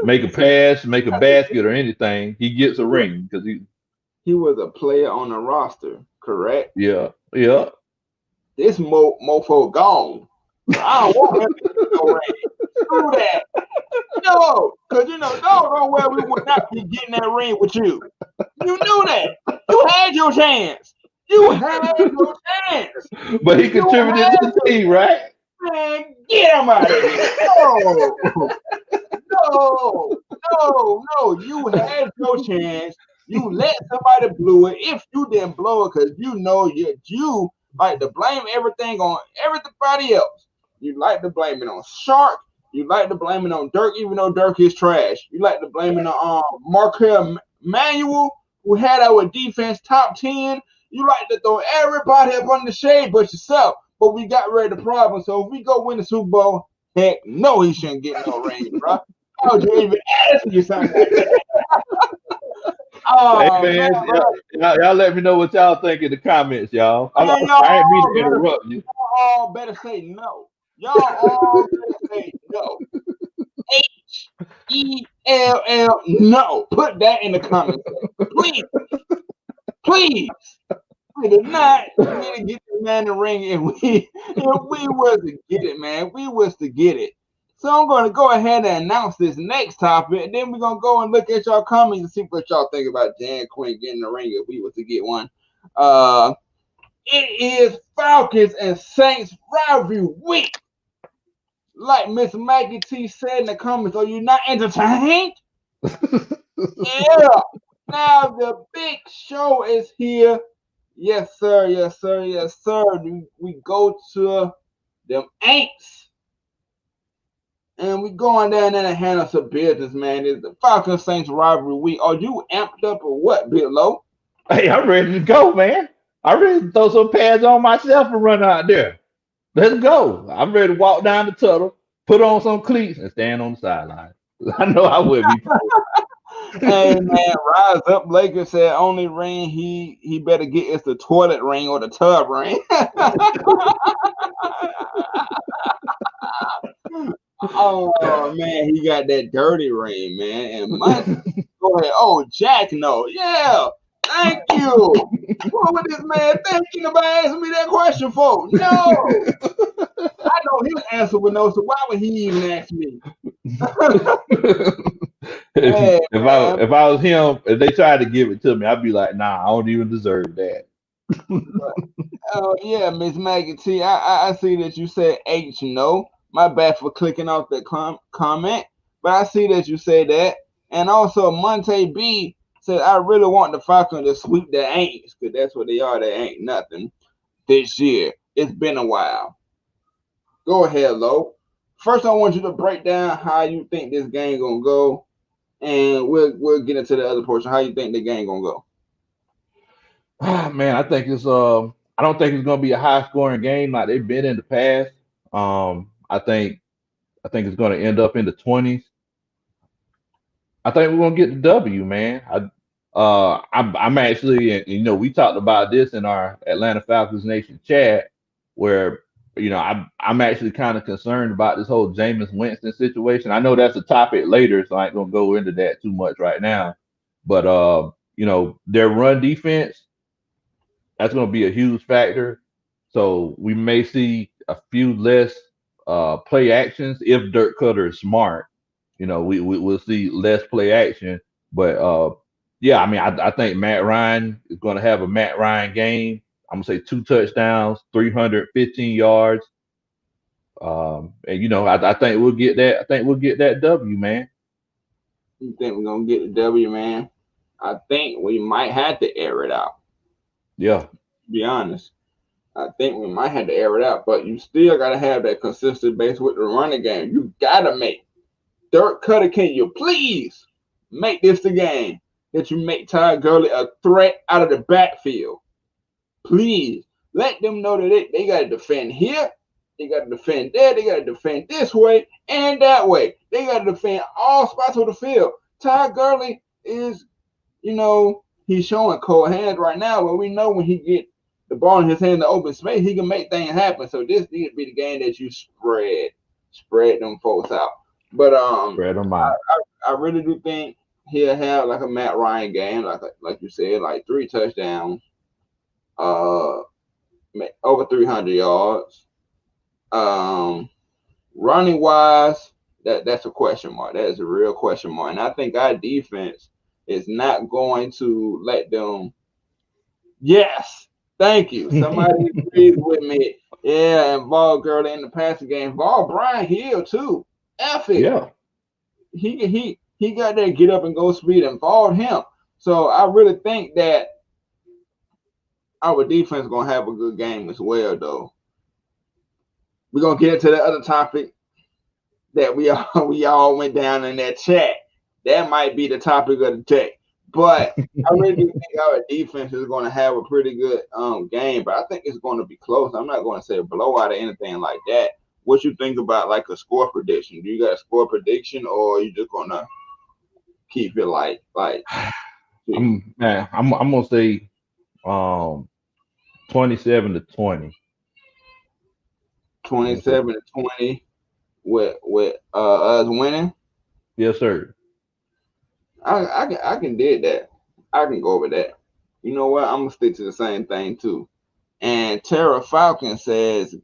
make a pass, make a basket or anything, he gets a ring because he was a player on the roster, correct? yeah. This mofo gone. I don't want him to get no ring. Screw that. No, because dog where we would not be getting that ring with you. You knew that. You had your chance. You had your chance. But he contributed to the team, right? Man, get him out of here. No. You had your chance. You let somebody blow it. If you didn't blow it, because you like to blame everything on everybody else. You like to blame it on Shark. You like to blame it on Dirk, even though Dirk is trash. You like to blame it on Markel Manuel, who had our defense top 10. You like to throw everybody up on the shade but yourself. But we got rid of the problem. So if we go win the Super Bowl, heck no, he shouldn't get no ring, bro. I was even asking you something like that. Hey man, y'all let me know what y'all think in the comments, y'all. I ain't mean to interrupt you. Y'all all better say no. Y'all all better say no. HELL, no. Put that in the comments. Please. We did not really get the man the ring, and we was to get it, man. We was to get it. So I'm going to go ahead and announce this next topic, and then we're going to go and look at y'all comments and see what y'all think about Dan Quinn getting the ring if we was to get one. It is Falcons and Saints rivalry week. Like Miss Maggie T said in the comments, are you not entertained? Yeah. Now the big show is here. Yes, sir. Yes, sir. Yes, sir. We go to them Aints. And we going down there to handle some business, man. It's the Falcons Saints rivalry week. Are you amped up or what, Big Low? Hey, I'm ready to go, man. I'm ready to throw some pads on myself and run out there. Let's go. I'm ready to walk down the tunnel, put on some cleats, and stand on the sideline. I know I will be. Hey man, rise up. Lakers said only ring he better get is the toilet ring or the tub ring. Oh man, he got that dirty ring, man. And Monty, go ahead. Oh, Jack, no, yeah. Thank you. What was this man thinking about asking me that question for? No, I know his answer would no. So why would he even ask me? Hey man, If I was him, if they tried to give it to me, I'd be like, nah, I don't even deserve that. oh yeah, Miss Maggie T. I see that you said H no. My bad for clicking off that comment, but I see that you said that. And also Monte B said I really want the Falcons to sweep the Aints because that's what they are. They ain't nothing this year. It's been a while. Go ahead, Lo. First, I want you to break down how you think this game gonna go, and we'll get into the other portion. How you think the game gonna go? Ah, man, I think it's I don't think it's gonna be a high scoring game like they've been in the past. I think it's gonna end up in the 20s. I think we're gonna get the W, man. I'm actually, and you know, we talked about this in our Atlanta Falcons Nation chat, where you know I'm actually kind of concerned about this whole Jameis Winston situation. I know that's a topic later, so I ain't gonna go into that too much right now. But you know, their run defense, that's gonna be a huge factor. So we may see a few less play actions if Dirk Cutter is smart. You know, we'll see less play action. But yeah, I mean, I think Matt Ryan is going to have a Matt Ryan game. I'm gonna say 2 touchdowns, 315 yards. And you know, I think we'll get that. I think we'll get that W, man. You think we're gonna get the W, man? I think we might have to air it out. Yeah, To be honest, I think we might have to air it out, but you still gotta have that consistent base with the running game. You gotta make Dirk Cutter. Can you please make this the game that you make Ty Gurley a threat out of the backfield? Please let them know that they got to defend here, they got to defend there, they got to defend this way and that way. They got to defend all spots of the field. Ty Gurley is, he's showing cold hands right now, but we know when he get the ball in his hand in the open space, he can make things happen. So this needs to be the game that you spread them folks out. But spread them out. I really do think he'll have like a Matt Ryan game, like you said, like 3 touchdowns, uh, over 300 yards. Um, Running wise, that's a question mark. That is a real question mark. And I think our defense is not going to let them. Yes, thank you. Somebody agrees with me. Yeah, involve Gurley in the passing game. Involve Brian Hill too. F it. Yeah, He got that get up and go speed. Involve him. So I really think that our defense is gonna have a good game as well, though. We're gonna get into the other topic that we all went down in that chat. That might be the topic of the day. But I really do think our defense is going to have a pretty good game, but I think it's going to be close. I'm not going to say a blowout or anything like that. What you think about like a score prediction? Do you got a score prediction, or are you just going to keep it like? I'm gonna say um 27-20. 27 to 20 with us winning? Yes, sir. I can dig that. I can go with that. You know what? I'm gonna stick to the same thing too. And Tara Falcon says,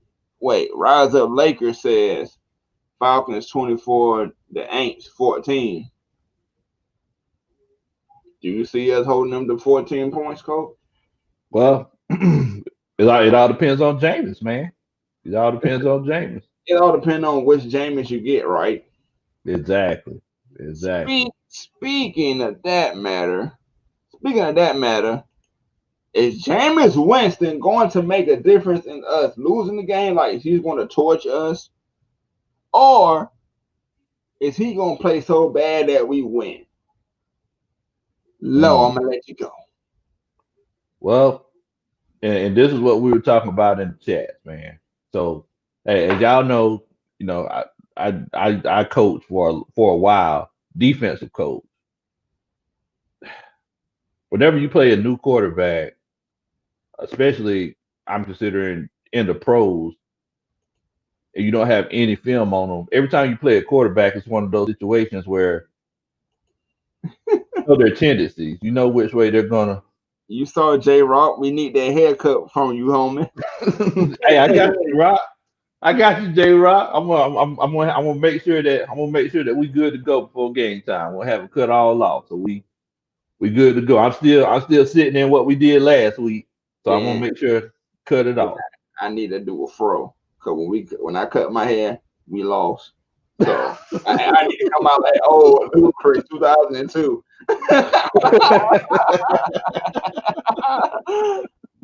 wait, Rise Up Lakers says Falcons 24, the Aints 14. Do you see us holding them to 14 points, Coach? Well, it all depends on James, man. It all depends on James. It all depends on which Jameis you get, right? Exactly. Exactly. Speaking of that matter, is Jameis Winston going to make a difference in us losing the game? Like he's going to torch us, or is he going to play so bad that we win? Low, I'm gonna let you go. Well, and this is what we were talking about in the chat, man. So, hey, as y'all know, I coached for a while, defensive coach. Whenever you play a new quarterback, especially I'm considering in the pros, and you don't have any film on them, every time you play a quarterback, it's one of those situations where you know their tendencies. You know which way they're gonna. You saw J Rock. We need that haircut from you, homie. Hey, I got you, Rock. I got you, J. Rock. I'm gonna make sure that we good to go before game time. We'll have it cut all off, so we good to go. I'm still sitting in what we did last week, so I'm gonna And make sure cut it off. I need to do a fro because when I cut my hair, we lost. So I need to come out like Ludacris 2002.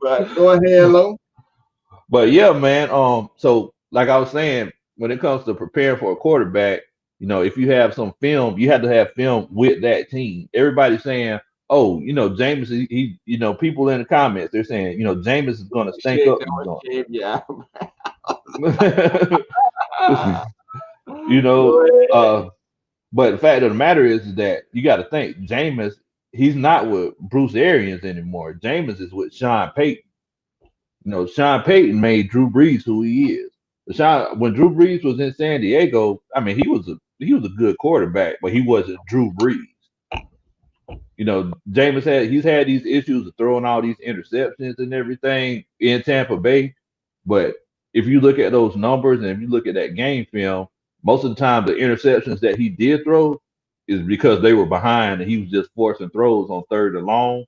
But go ahead, Lo. But yeah, man. So like I was saying, when it comes to preparing for a quarterback, if you have some film, you have to have film with that team. Everybody's saying, "Oh, James, people in the comments, they're saying, James is going to stink Shit, up that the was joint." shit, yeah. you Go know, ahead. but the fact of the matter is that you got to think, Jameis, he's not with Bruce Arians anymore. Jameis is with Sean Payton. Sean Payton made Drew Brees who he is. When Drew Brees was in San Diego, I mean, he was a good quarterback, but he wasn't Drew Brees. Jameis he's had these issues of throwing all these interceptions and everything in Tampa Bay. But if you look at those numbers and if you look at that game film, most of the time the interceptions that he did throw is because they were behind and he was just forcing throws on third and long,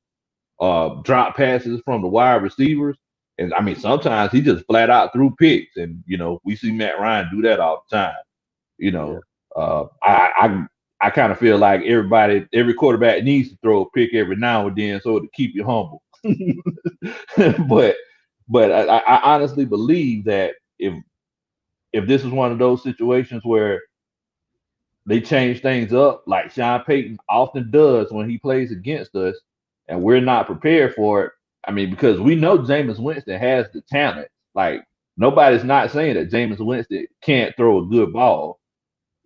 drop passes from the wide receivers. And I mean, sometimes he just flat out threw picks, and we see Matt Ryan do that all the time. You Yeah. know, I kind of feel like every quarterback needs to throw a pick every now and then so to keep you humble. but I honestly believe that if this is one of those situations where they change things up, like Sean Payton often does when he plays against us, and we're not prepared for it. I mean, because we know Jameis Winston has the talent. Like nobody's not saying that Jameis Winston can't throw a good ball.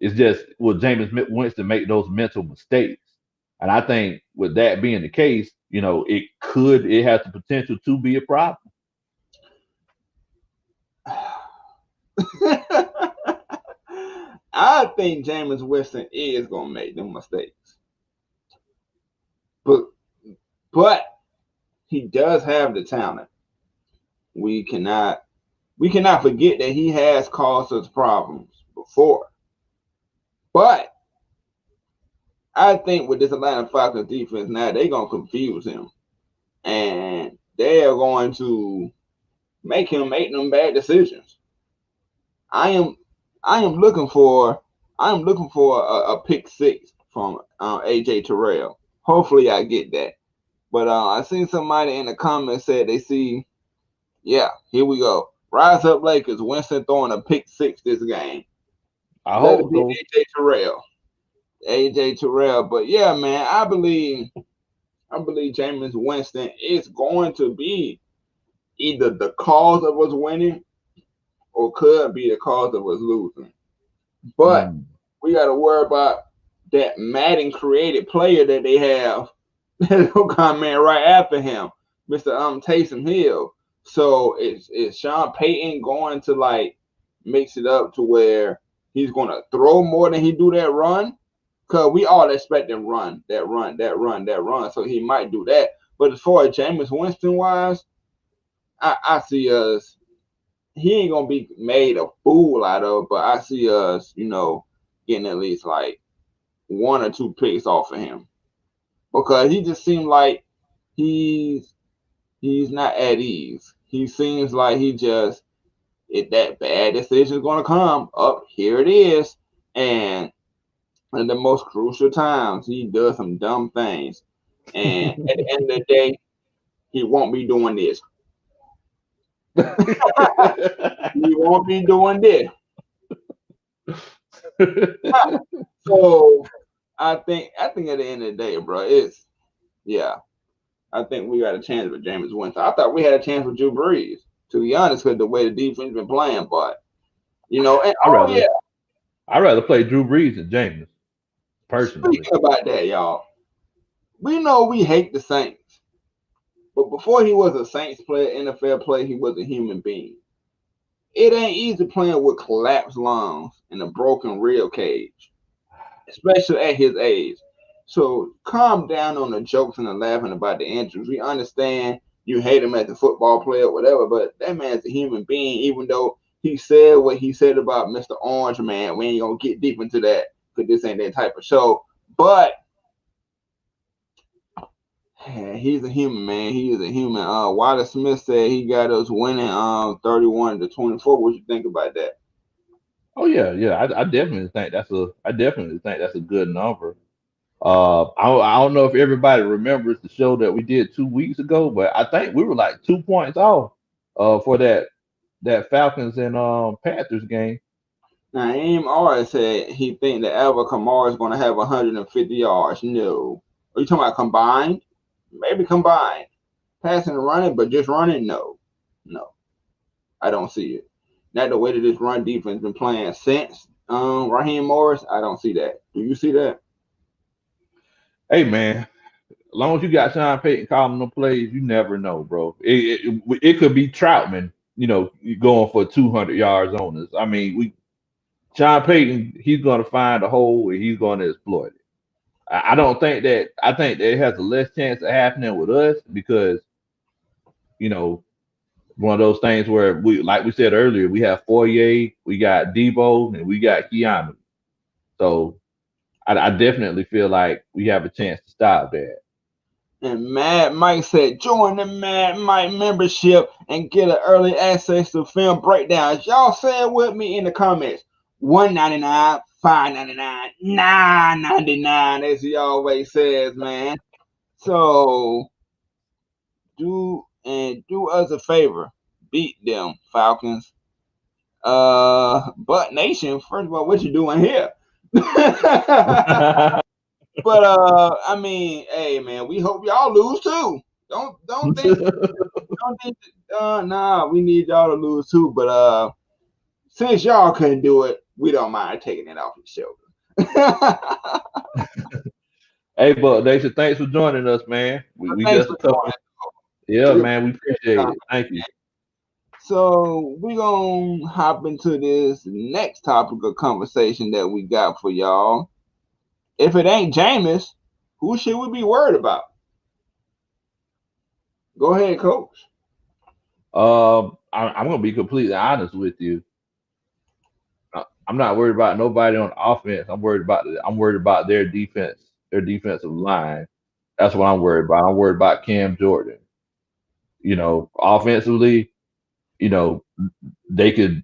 It's just will Jameis Winston make those mental mistakes? And I think with that being the case, it has the potential to be a problem. I think Jameis Winston is gonna make them mistakes, but but he does have the talent. We cannot forget that he has caused us problems before. But I think with this Atlanta Falcons defense now, they're gonna confuse him, and they are going to make him make them bad decisions. I am looking for a pick six from AJ Terrell. Hopefully, I get that. But I seen somebody in the comments said they see, yeah, here we go. Rise up Lakers. Winston throwing a pick six this game. I Let it hope be so. AJ Terrell. AJ Terrell. But yeah, man, I believe Jameis Winston is going to be either the cause of us winning or could be the cause of us losing. But Mm. we got to worry about that Madden created player that they have that'll come in right after him, Mr. Taysom Hill. So is Sean Payton going to like mix it up to where he's going to throw more than he do that run? Because we all expect him run. So he might do that. But as far as Jameis Winston wise, I see us. He ain't gonna be made a fool out of, but I see us, getting at least like one or two picks off of him because he just seemed like he's he's not at ease. He seems like he just if that bad decision is gonna come up, here it is, and at the most crucial times, he does some dumb things. And at the end of the day, he won't be doing this. He won't be doing this. So I think at the end of the day, bro, it's yeah. I think we got a chance with Jameis Winston. I thought we had a chance with Drew Brees, to be honest, because the way the defense been playing. But and I oh rather yeah, I rather play Drew Brees than Jameis personally. speaking about that, y'all, we know we hate the Saints, but before he was a Saints player, NFL player, he was a human being. It ain't easy playing with collapsed lungs and a broken rib cage, especially at his age. So calm down on the jokes and the laughing about the injuries. We understand you hate him as a football player, whatever, but that man's a human being, even though he said what he said about Mr. Orange Man. We ain't gonna get deep into that because this ain't that type of show. But he's a human, man. He is a human. Wilder Smith said he got us winning 31-24. What you think about that? Oh yeah, yeah. I definitely think that's a good number. I don't know if everybody remembers the show that we did 2 weeks ago, but I think we were like 2 points off for that Falcons and Panthers game. Naeem R said he think that Alvin Kamara is going to have 150 yards. No. Are you talking about combined? Maybe combined. Passing and running, but just running? No. No. I don't see it. Not the way that this run defense been playing since Raheem Morris. I don't see that. Do you see that? Hey man, as long as you got Sean Payton calling the plays, you never know, bro. It could be Troutman, going for 200 yards on us. I mean, we Sean Payton, he's going to find a hole and he's going to exploit it. I don't think that. I think that it has a less chance of happening with us because you know one of those things where like we said earlier, we have Foye, we got Debo, and we got Keanu. So I definitely feel like we have a chance to stop that. And Mad Mike said, join the Mad Mike membership and get an early access to film breakdowns. Y'all say it with me in the comments. $1.99, $5.99, $9.99, as he always says, man. So do us a favor. Beat them, Falcons. But Nation, first of all, what you doing here? But I mean, hey man, we hope y'all lose too. Don't think nah, we need y'all to lose too. But since y'all couldn't do it, we don't mind taking it off your shoulder. Hey, but Nation, thanks for joining us, man. We Thanks just for a couple. Yeah, joining. man, we appreciate it. Thank you. So we're gonna hop into this next topic of conversation that we got for y'all. If it ain't Jameis, who should we be worried about? Go ahead, coach. I'm gonna be completely honest with you. I'm not worried about nobody on offense. I'm worried about their defense, their defensive line. That's what I'm worried about. I'm worried about Cam Jordan. Offensively, you know, they could,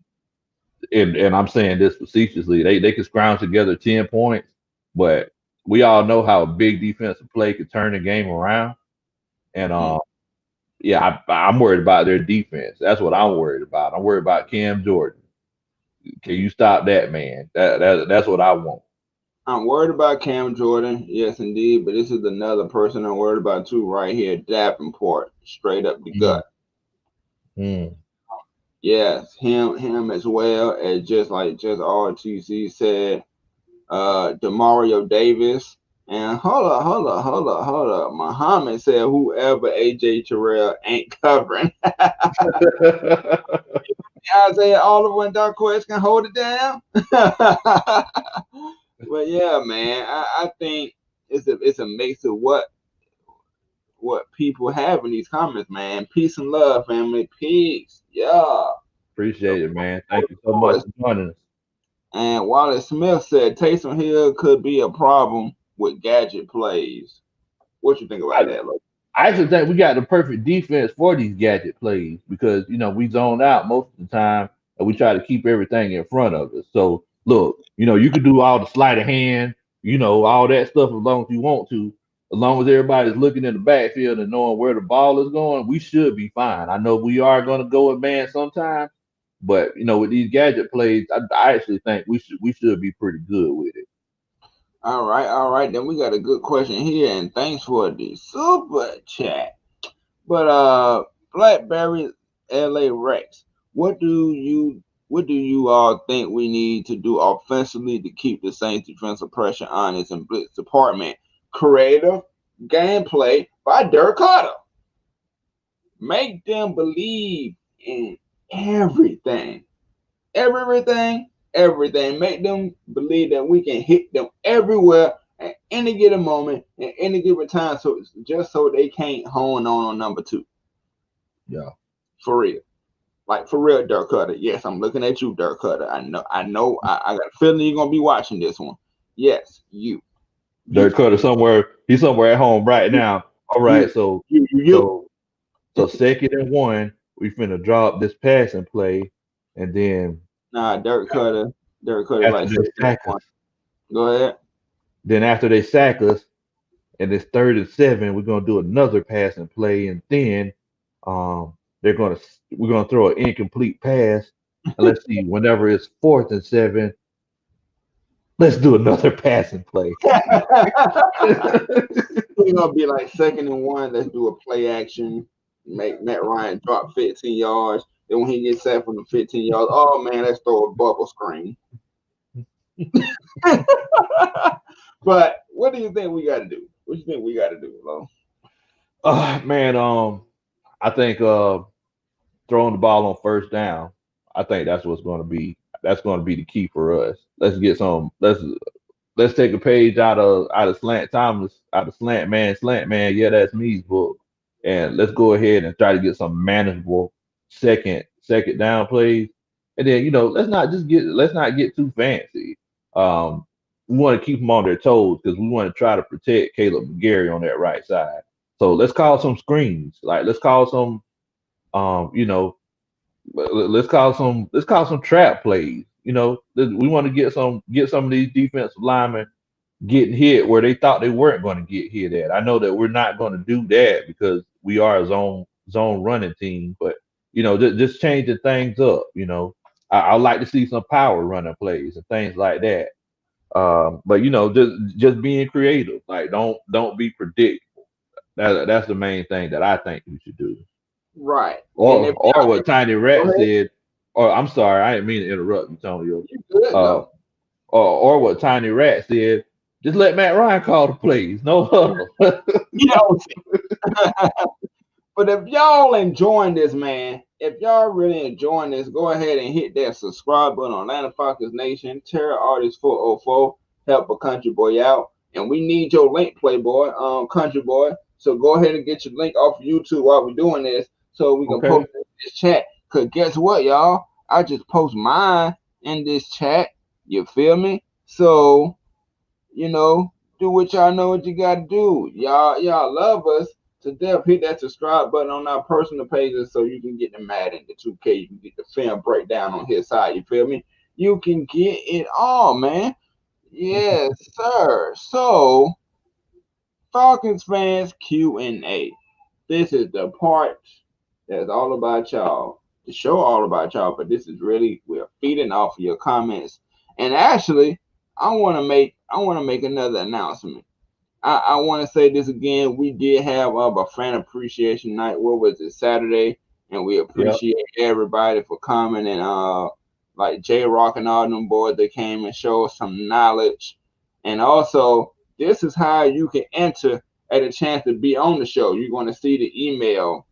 and I'm saying this facetiously, they could scrounge together 10 points, but we all know how a big defensive play could turn the game around. And yeah, I'm worried about their defense. That's what I'm worried about. I'm worried about Cam Jordan. Can you stop that man? That's what I want. I'm worried about Cam Jordan, yes indeed, but this is another person I'm worried about too, right here, Davenport, straight up the Mm, gut. mm. Yes, him as well as just RTC said, Demario Davis. And hold up. Muhammad said whoever AJ Terrell ain't covering. Isaiah Oliver and Darquez can hold it down. Well, yeah, man. I think it's a mix of what people have in these comments, man. Peace and love, family. Peace. Yeah. Appreciate it, man. Thank you so much for joining us. And Wallace Smith said Taysom Hill could be a problem with gadget plays. What you think about I, that, look? I actually think we got the perfect defense for these gadget plays because we zone out most of the time and we try to keep everything in front of us. So look, you could do all the sleight of hand, all that stuff as long as you want to. As long as everybody's looking in the backfield and knowing where the ball is going, we should be fine. I know we are going to go in man sometimes, but with these gadget plays, I actually think we should be pretty good with it. All right, all right. Then we got a good question here, and thanks for the super chat. But Blackberry LA Rex, what do you all think we need to do offensively to keep the Saints defensive pressure honest and blitz department? Creative gameplay by Dirk Carter. Make them believe in everything. Everything. Make them believe that we can hit them everywhere at any given moment, at any given time, so they can't hone on number two. Yeah. For real. Like for real, Dirk Cutter. Yes, I'm looking at you, Dirk Cutter. I know I got a feeling you're gonna be watching this one. Yes, you. Dirk Cutter somewhere. He's somewhere at home right now. All You. right, so You. so so 2nd and 1, we finna drop this passing play, and then Nah, Dirk Cutter. Dirk Cutter after like they sack us, go ahead. then after they sack us, and it's 3rd and 7, we're gonna do another passing play, and then um we're gonna throw an incomplete pass, and let's see, whenever it's 4th and 7, let's do another passing play. It's gonna be like 2nd and 1. Let's do a play action. Make Matt Ryan drop 15 yards. Then when he gets set from the 15 yards, oh man, let's throw a bubble screen. But what do you think we got to do? What do you think we got to do, Lo? Man, I think throwing the ball on 1st down. I think that's what's going to be. That's going to be the key for us. Let's get some. Let's take a page out of Slant Thomas, out of Slant Man. Yeah, that's me's book, and let's go ahead and try to get some manageable second down plays. And then let's not get too fancy. We want to keep them on their toes because we want to try to protect Caleb McGarry on that right side. So let's call some screens. Like let's call some um, you know, let's call some trap plays. We want to get some of these defensive linemen getting hit where they thought they weren't going to get hit at. I know that we're not going to do that because we are a zone running team, but just changing things up. I like to see some power running plays and things like that. But just being creative. Like don't be predictable. That's the main thing that I think we should do. Right. And Or if or what Tiny go Rat ahead, said. Or I'm sorry, I didn't mean to interrupt you, Tonyo. you good Uh, though. or what Tiny Rat said. Just let Matt Ryan call the plays. No huddle. You know, but if y'all enjoying this, man, if y'all really enjoying this, go ahead and hit that subscribe button on Atlanta Falcons Nation. Terror Artist 404, help a country boy out. And we need your link, Playboy, country boy. So go ahead and get your link off of YouTube while we're doing this so we can Okay. post it in this chat. Cause guess what, y'all? I just post mine in this chat. You feel me? So, do what y'all know what you gotta do. Y'all love us to death. Hit that subscribe button on our personal pages so you can get the Madden, the 2K, you can get the film breakdown on his side. You feel me? You can get it all, man. Yes, sir. So, Falcons fans Q&A. This is the part that's all about y'all. The show all about y'all, but this is really we're feeding off of your comments. And actually, I want to make another announcement. I want to say this again. We did have a fan appreciation night. What was it, Saturday? And we Yep. appreciate everybody for coming and like J Rock and all them boys that came and showed us some knowledge. And also, this is how you can enter at a chance to be on the show. You're going to see the email.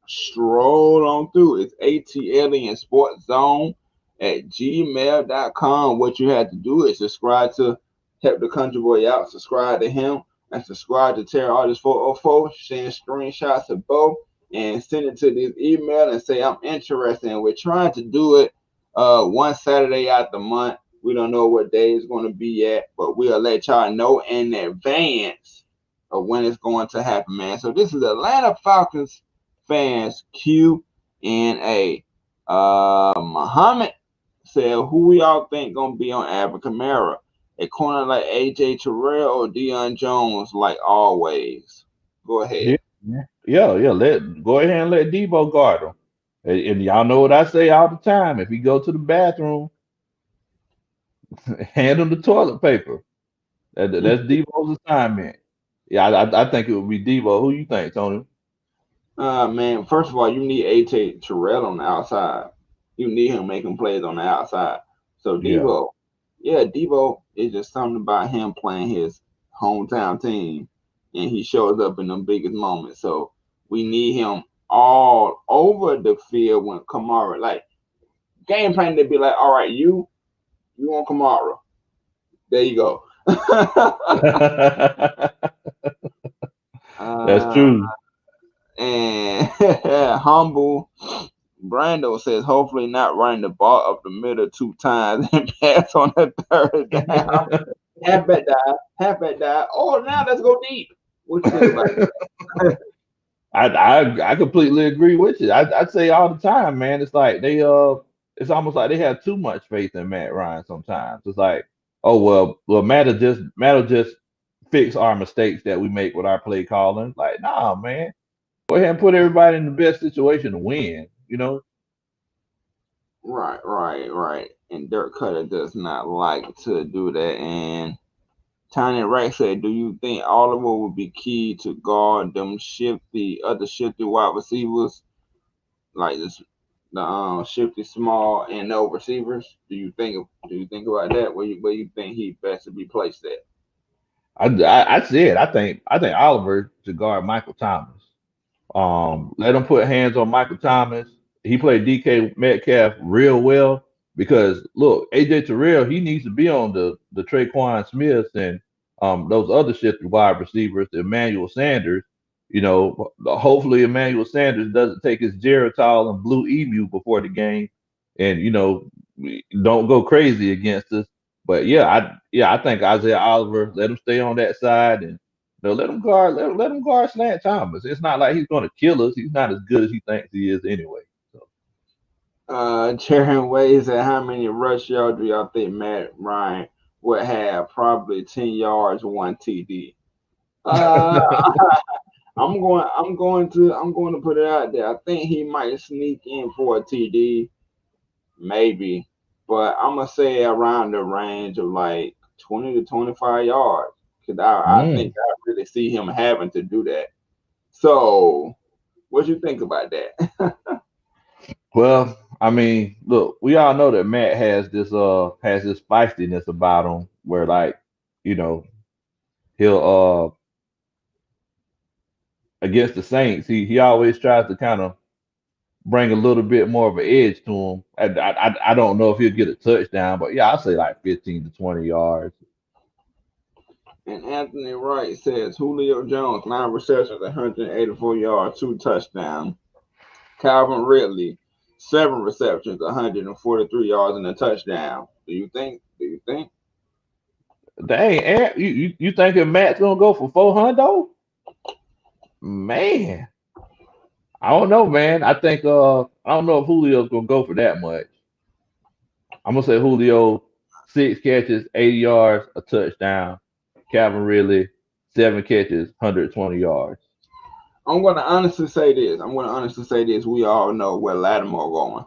Stroll on through. It's ATLiensSportsZone at gmail.com. What you have to do is subscribe to Help the Country Boy Out, subscribe to him, and subscribe to Terror Artist 404. Send screenshots of both and send it to this email and say I'm interested. And we're trying to do it one Saturday out the month. We don't know what day it's going to be yet, but we'll let y'all know in advance of when it's going to happen, man. So this is Atlanta Falcons fans Q&A. Muhammad said, who y'all think gonna be on Alvin Kamara? a corner like AJ Terrell or Deion Jones like always? Go Yeah, ahead. yeah. Let go ahead and let Debo guard him. And y'all know what I say all the time. If he go to the bathroom, hand him the toilet paper. That's Debo's assignment. Yeah, I think it would be Debo. Who you think, Tony? Man, first of all, you need AJ Terrell on the outside. You need him making plays on the outside. So Yeah. Debo, yeah, Debo is just something about him playing his hometown team, and he shows up in the biggest moments. So we need him all over the field when Kamara, like game plan, to be like, all right, you want Kamara, there you go. That's uh, true. and humble Brando says, hopefully not running the ball up the middle 2 times and pass on the third down. Halfback dive. Oh, now let's go deep. What you think about that? I completely agree with you. I'd say all the time, man. It's like it's almost like they have too much faith in Matt Ryan sometimes. It's like, oh well, Matt'll just fix our mistakes that we make with our play calling. Like, nah, man. Go ahead and put everybody in the best situation to win. Right. And Dirk Cutter does not like to do that. And Tiny Rex said, do you think Oliver would be key to guard them shifty wide receivers, like this, the shifty small and no receivers? Do you think about that? Where you think he best to be placed at? I said I think Oliver should guard Michael Thomas. Let him put hands on Michael Thomas. He played DK Metcalf real well because look, AJ Terrell, he needs to be on the Traquan Smiths and those other shifty wide receivers, Emmanuel Sanders. Hopefully Emmanuel Sanders doesn't take his Geritol and Blue Emu before the game, and don't go crazy against us. But I think Isaiah Oliver, let him stay on that side and let him guard Slant Thomas. It's not like he's going to kill us. He's not as good as he thinks he is anyway. So Jaron Wade said, how many rush yards do y'all think Matt Ryan would have? Probably 10 yards, 1 TD. Uh, I'm going to put it out there. I think he might sneak in for a TD, maybe, but I'm gonna say around the range of like 20 to 25 yards, because I think mm. I really see him having to do that. So, what you think about that? Well, I mean, look, we all know that Matt has this feistiness about him where like, you know, he'll against the Saints, he always tries to kind of bring a little bit more of an edge to him. I don't know if he'll get a touchdown, but yeah, I'll say like 15 to 20 yards. And Anthony Wright says Julio Jones, 9 receptions, 184 yards, 2 touchdowns. Calvin Ridley, 7 receptions, 143 yards, and a touchdown. Do you think? Do you think? Dang, Ant, you thinking Matt's gonna go for 400? Man, I don't know, man. I don't know if Julio's gonna go for that much. I'm gonna say Julio 6 catches, 80 yards, a touchdown. Calvin Ridley 7 catches, 120 yards. I'm going to honestly say this. We all know where Lattimore going,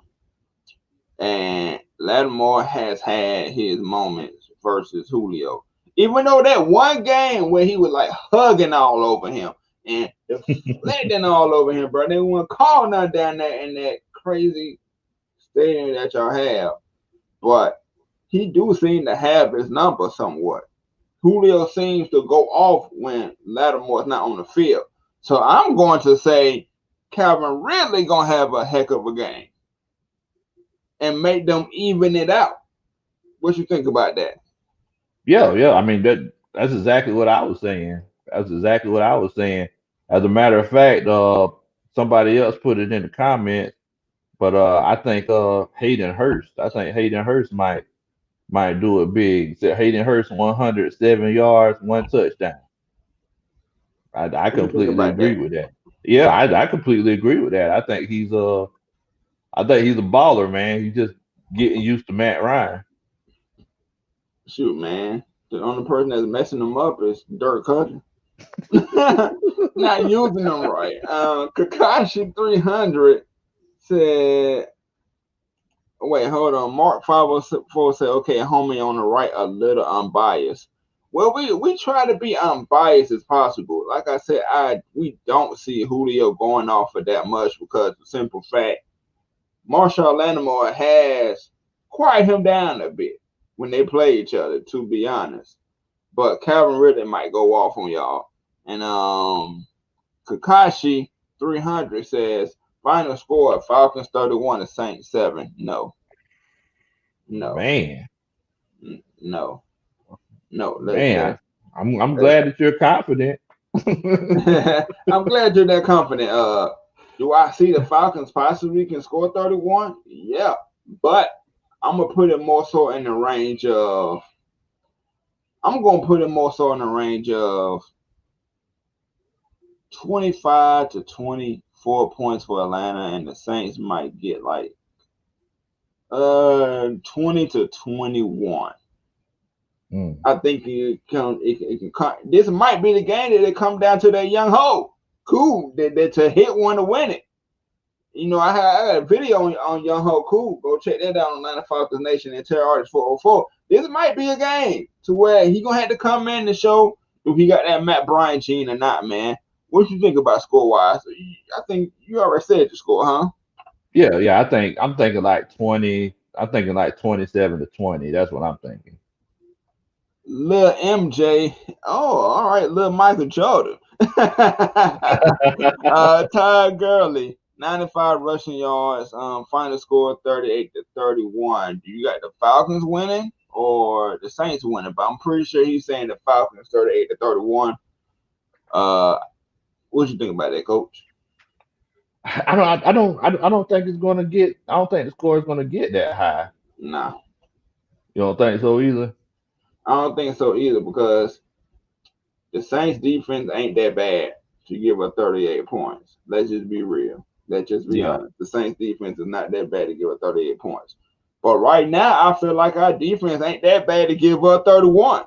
and Lattimore has had his moments versus Julio. Even though that one game where he was like hugging all over him and deflecting all over him, bro, they wouldn't call nothing down there in that crazy stadium that y'all have. But he do seem to have his number somewhat. Julio seems to go off when Lattimore's not on the field. So I'm going to say Calvin Ridley gonna have a heck of a game and make them even it out. What you think about that? Yeah. I mean that's exactly what I was saying. That's exactly what I was saying. As a matter of fact, somebody else put it in the comments, but I think Hayden Hurst. I think Hayden Hurst might do it big. So Hayden Hurst 107 yards, 1 touchdown. I What you think completely about agree that? with that. Yeah, I completely agree with that. I think he's a baller, man. He's just getting used to Matt Ryan. Shoot, man. The only person that's messing them up is Dirk Cousins. Not using them right. Kakashi 300 said, wait, hold on. Mark 504 said, okay, homie on the right, a little unbiased. Well, we try to be unbiased as possible. Like I said, we don't see Julio going off for that much because the simple fact, Marshall Lattimore has quieted him down a bit when they play each other, to be honest. But Calvin Ridley might go off on y'all. And Kakashi 300 says, final score, Falcons 31 to Saints 7. No. Man. No. Man, I'm glad that you're confident. I'm glad you're that confident. Do I see the Falcons possibly can score 31? Yeah, but I'm gonna put it more so in the range of. I'm gonna put it more so in the range of 25 to 24 points for Atlanta, and the Saints might get like 20 to 21. I think it can come. This might be the game that it come down to that young hoe. Cool, that to hit one to win it. You know, I got a video on young hoe. Cool, go check that out on AtlantaFalconsNation and Terror Artist 404. This might be a game to where he gonna have to come in to show if he got that Matt Bryant gene or not, man. What you think about score wise? I think you already said the score, huh? Yeah. I'm thinking like 20. I'm thinking like 27 to 20. That's what I'm thinking. Lil MJ. Oh, all right, Lil Michael Jordan. Ty Gurley, 95 rushing yards. Final score 38 to 31. Do you got the Falcons winning or the Saints winning? But I'm pretty sure he's saying the Falcons 38 to 31. What you think about that, Coach? I don't think it's gonna get. I don't think the score is gonna get that high. Nah, You don't think so either? I don't think so either because the Saints defense ain't that bad to give up 38 points. Let's just be real. Let's just be honest. The Saints defense is not that bad to give up 38 points. But right now, I feel like our defense ain't that bad to give up 31.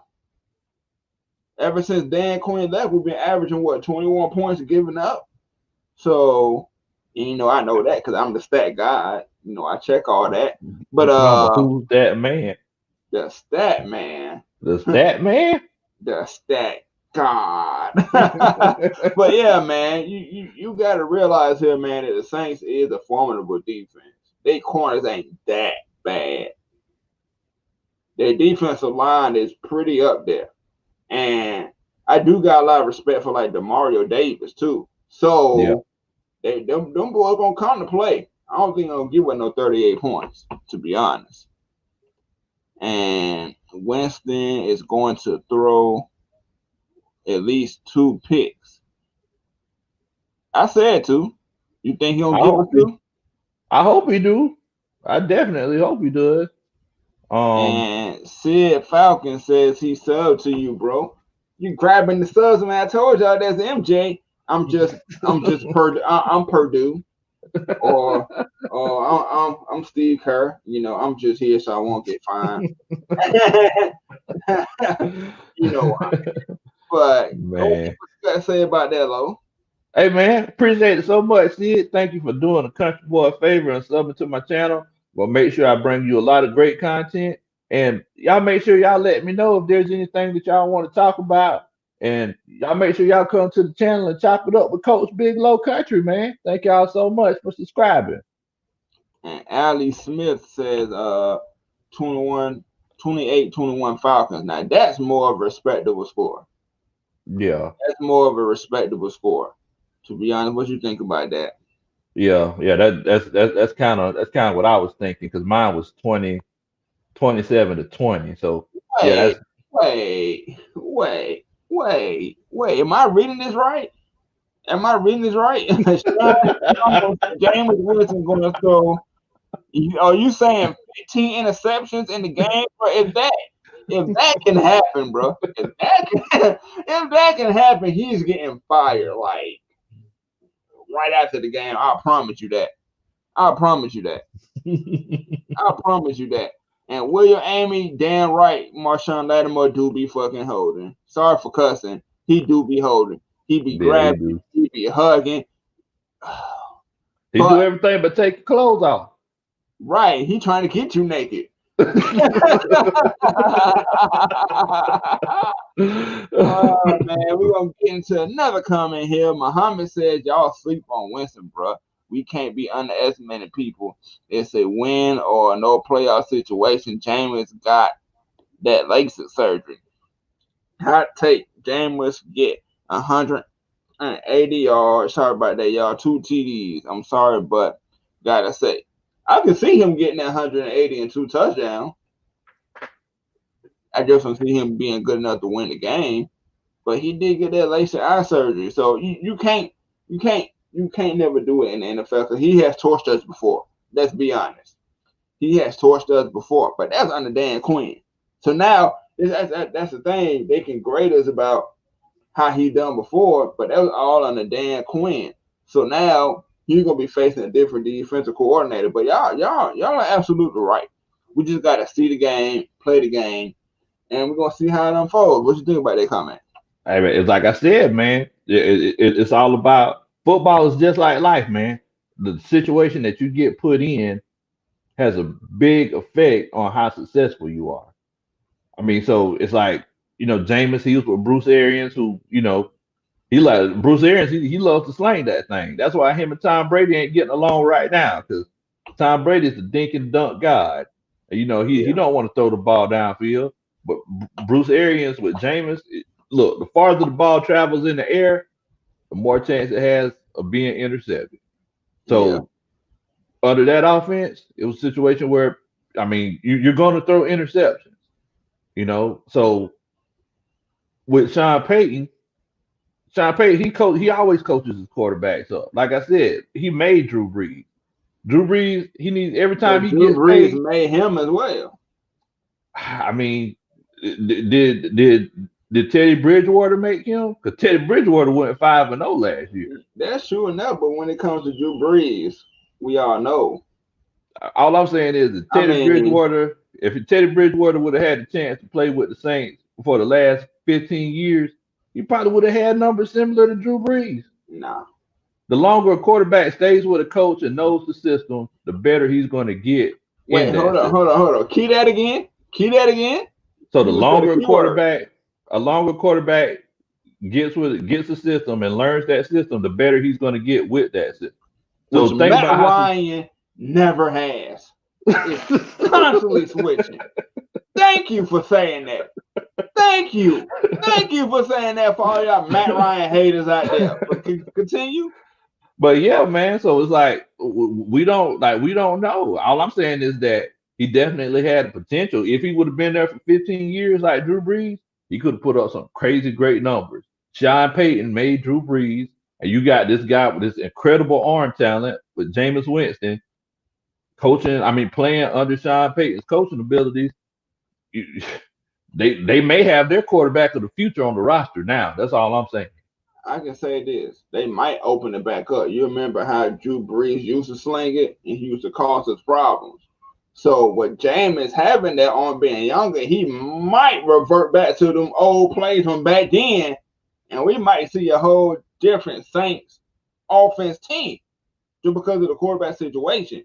Ever since Dan Quinn left, we've been averaging, 21 points giving up? So, you know, I know that because I'm the stat guy. You know, I check all that. But who's that man? The stat man. The stat man? The stat God. But yeah, man, you got to realize here, man, that the Saints is a formidable defense. Their corners ain't that bad. Their defensive line is pretty up there. And I do got a lot of respect for like Demario Davis too. So them boys gonna come to play. I don't think they're gonna give up no 38 points, to be honest. And Winston is going to throw at least 2 picks. I said 2. You think he'll give us 2? I hope he do. I definitely hope he does. And Sid Falcon says he subbed to you, bro. You grabbing the subs, man. I told y'all that's MJ. I'm Purdue. Or I'm Steve Kerr. You know, I'm just here so I won't get fined. You know, but man, what you got to say about that, Lo? Hey man, appreciate it so much, Sid. Thank you for doing a country boy a favor and subbing to my channel. Well, make sure I bring you a lot of great content. And y'all make sure y'all let me know if there's anything that y'all want to talk about. And y'all make sure y'all come to the channel and chop it up with Coach Big Low Country, man. Thank y'all so much for subscribing. And Ali Smith says 28-21 Falcons. Now that's more of a respectable score. Yeah. That's more of a respectable score. To be honest, what you think about that? Yeah. That's kind of what I was thinking because mine was 27 to 20. So wait. Am I reading this right? James Winston going to throw. Are you saying 15 interceptions in the game? If that can happen, bro, if that can happen, he's getting fired like right after the game. I promise you that. And William Amy, damn right, Marshawn Lattimore do be fucking holding. Sorry for cussing. He do be holding. He be Yeah, he grabbing. do. He be hugging. He do But everything but take your clothes off. right, he trying to get you naked. Oh man, we're gonna get into another comment here. Muhammad says y'all sleep on Winston, bro. We can't be underestimating people. It's a win or no playoff situation. Jameis got that LASIK surgery. Hot take: Jameis get 180 yards. Sorry about that, y'all. 2 TDs. I'm sorry, but gotta say, I can see him getting that 180 and 2 touchdowns. I just don't see him being good enough to win the game. But he did get that LASIK eye surgery, so you can't never do it in the NFL because he has torched us before. Let's be honest, he has torched us before, but that's under Dan Quinn. So now that's the thing. They can grade us about how he done before, but that was all under Dan Quinn. So now he's gonna be facing a different defensive coordinator. But y'all are absolutely right. We just gotta see the game, play the game, and we're gonna see how it unfolds. What you think about that comment? Hey, man, it's like I said, man. It's all about football. Is just like life, man. The situation that you get put in has a big effect on how successful you are. I mean, so it's like Jameis. He was with Bruce Arians, who he like Bruce Arians. He loves to slang that thing. That's why him and Tom Brady ain't getting along right now because Tom Brady is the dink and dunk god. And, he Yeah, don't want to throw the ball downfield. But Bruce Arians with Jameis, look, the farther the ball travels in the air, the more chance it has of being intercepted. yeah, So under that offense, it was a situation where I mean you're going to throw interceptions. So with Sean Payton, he always coaches his quarterbacks up. Like I said, he made Drew Brees. Drew Brees, he needs every time but he Drew gets Brees paid. made him as well. I mean, did Teddy Bridgewater make him? Because Teddy Bridgewater went 5-0 last year. That's true enough, but when it comes to Drew Brees, we all know. All I'm saying is that I mean, If Teddy Bridgewater would have had the chance to play with the Saints for the last 15 years, he probably would have had numbers similar to Drew Brees. nah. The longer a quarterback stays with a coach and knows the system, the better he's going to get in Wait, that system. hold on. Key that again. Key that again. So You said a key word. a longer quarterback gets the system and learns that system, the better he's going to get with that system. Which So think Matt about how. Ryan never has. It's constantly switching. Thank you for saying that. Thank you. Thank you for saying that for all y'all Matt Ryan haters out there. But continue. But yeah, man. So it's like we don't know. All I'm saying is that he definitely had the potential. If he would have been there for 15 years like Drew Brees, he could have put up some crazy great numbers. Sean Payton made Drew Brees, and you got this guy with this incredible arm talent with Jameis Winston coaching. I mean, playing under Sean Payton's coaching abilities. you- they may have their quarterback of the future on the roster now. That's all I'm saying. I can say this. They might open it back up. You remember how Drew Brees used to sling it and he used to cause us problems. So with Jameis having that on being younger, he might revert back to them old plays from back then, and we might see a whole different Saints offense team just because of the quarterback situation.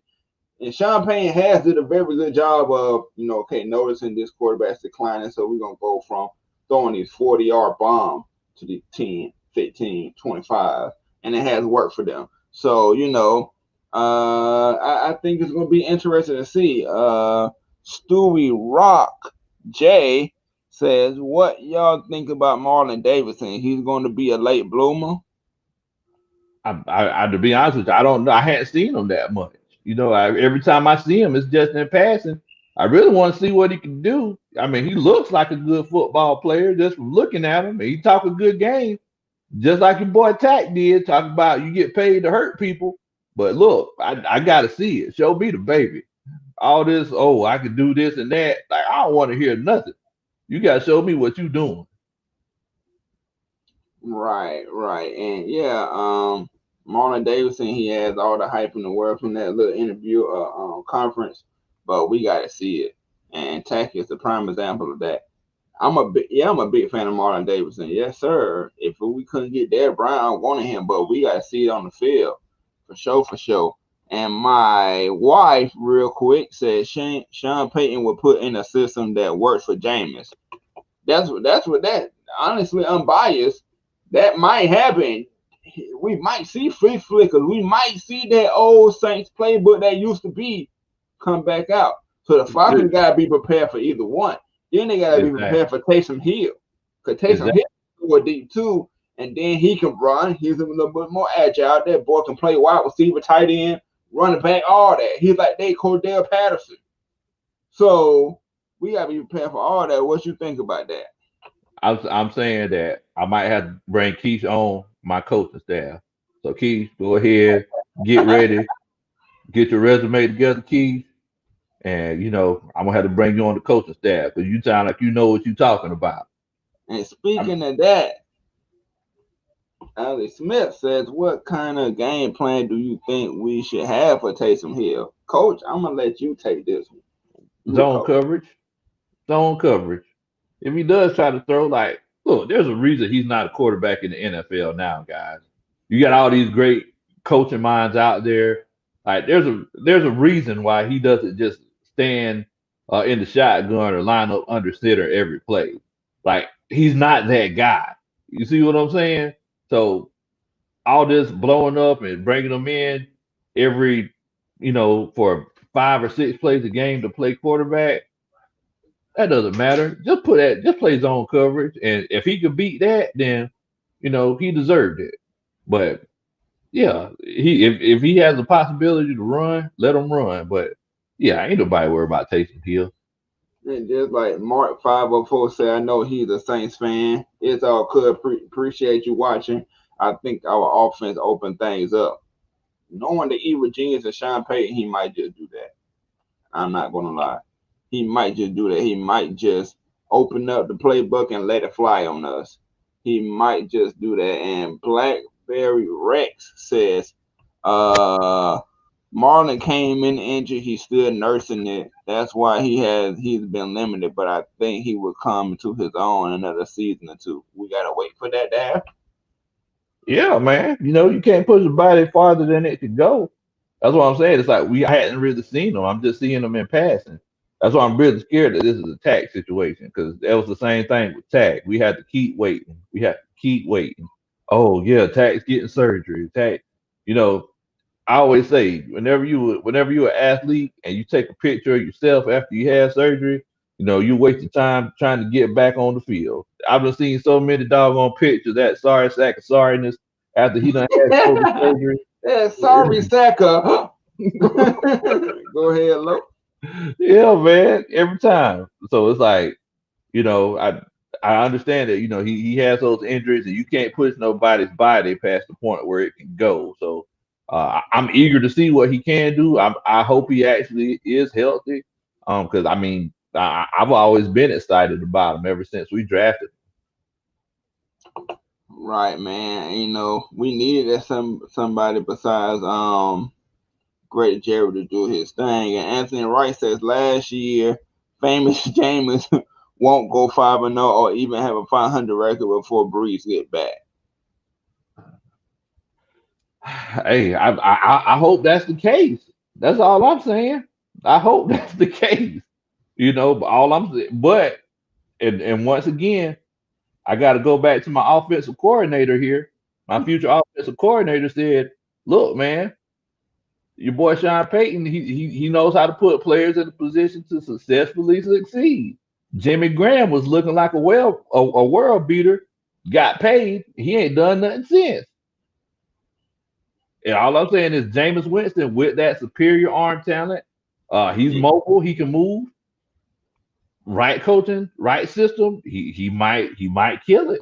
And Sean Payne has did a very good job of, okay, noticing this quarterback's declining, so we're gonna go from throwing these 40-yard bombs to the 10, 15, 25, and it has worked for them. So, I think it's gonna be interesting to see. Stewie Rock J says, what y'all think about Marlon Davidson? He's going to be a late bloomer. To be honest with you, I don't know. I hadn't seen him that much. Every time I see him, it's just in passing. I really want to see what he can do. I mean, he looks like a good football player just from looking at him. He talk a good game, just like your boy Tack did. Talk about you get paid to hurt people. But look, I got to see it. Show me the baby. All this, oh, I can do this and that. Like, I don't want to hear nothing. You got to show me what you doing. Right. And yeah, Marlon Davidson, he has all the hype in the world from that little interview conference, but we got to see it. and Tacky is the prime example of that. I'm a big fan of Marlon Davidson. Yes, sir. If we couldn't get Derek Brown, I wanted him, but we got to see it on the field for sure, for sure. And my wife, real quick, said Sean Payton would put in a system that works for Jameis. That's what that honestly unbiased. That might happen. We might see free flickers. We might see that old Saints playbook that used to be come back out. So the Falcons gotta be prepared for either one. Then they gotta be prepared for Taysom Hill. Because Taysom Hill go deep too, and then he can run. He's a little bit more agile. That boy can play wide receiver, tight end, running back, all that. He's like they Cordell Patterson. So we gotta be prepared for all that. What you think about that? I'm saying that I might have to bring Keith on my coaching staff. So Keith, go ahead, get ready, get your resume together, Keith, and I'm gonna have to bring you on the coaching staff because you sound like you know what you're talking about. And speaking of that, Alex Smith says, "What kind of game plan do you think we should have for Taysom Hill, Coach? I'm gonna let you take this one. Zone coverage, zone coverage. If he does try to throw, like, look, there's a reason he's not a quarterback in the NFL now, guys. You got all these great coaching minds out there. Like, there's a reason why he doesn't just stand in the shotgun or line up under center every play. Like, he's not that guy. You see what I'm saying? So all this blowing up and bringing them in every, for 5 or 6 plays a game to play quarterback, that doesn't matter. Just play zone coverage, and if he could beat that, then he deserved it. But yeah, if he has the possibility to run, let him run. But yeah, ain't nobody worried about Taysom Hill. And just like Mark 504 said, I know he's a Saints fan. It's all good. Appreciate you watching. I think our offense opened things up. Knowing the evil genius of Sean Payton, he might just do that. I'm not gonna lie. He might just do that. He might just open up the playbook and let it fly on us. He might just do that. And Blackberry Rex says, Marlon came in injured. He's still nursing it. That's why he's been limited. But I think he will come to his own another season or two. We gotta wait for that to happen. Yeah, man. You can't push the body farther than it could go. That's what I'm saying. It's like I hadn't really seen them. I'm just seeing them in passing. That's why I'm really scared that this is a tag situation because that was the same thing with tag. We had to keep waiting. We had to keep waiting. Oh yeah, tag's getting surgery. Tag, you know, I always say whenever you're an athlete and you take a picture of yourself after you have surgery, you waste your time trying to get back on the field. I've been seeing so many doggone pictures that sorry sack of sorriness after he done had shoulder surgery. Yeah, sorry, Saka. Go ahead, Lo. Yeah, man, every time. So it's like, I understand that, he has those injuries and you can't push nobody's body past the point where it can go. So I'm eager to see what he can do. I hope he actually is healthy. Because I mean, I've always been excited about him ever since we drafted him. Right, man. We needed somebody besides Great Jerry to do his thing. And Anthony Wright says last year, famous Jameis won't go 5-0 or even have a 500 record before Breeze get back. Hey, I hope that's the case. That's all I'm saying. I hope that's the case. But all I'm saying, and once again, I got to go back to my offensive coordinator here. My future offensive coordinator said, "Look, man, your boy Sean Payton, he knows how to put players in a position to successfully succeed. Jimmy Graham was looking like a world beater, got paid. He ain't done nothing since. And all I'm saying is Jameis Winston with that superior arm talent, he's mobile, he can move. Right coaching, right system, he might kill it.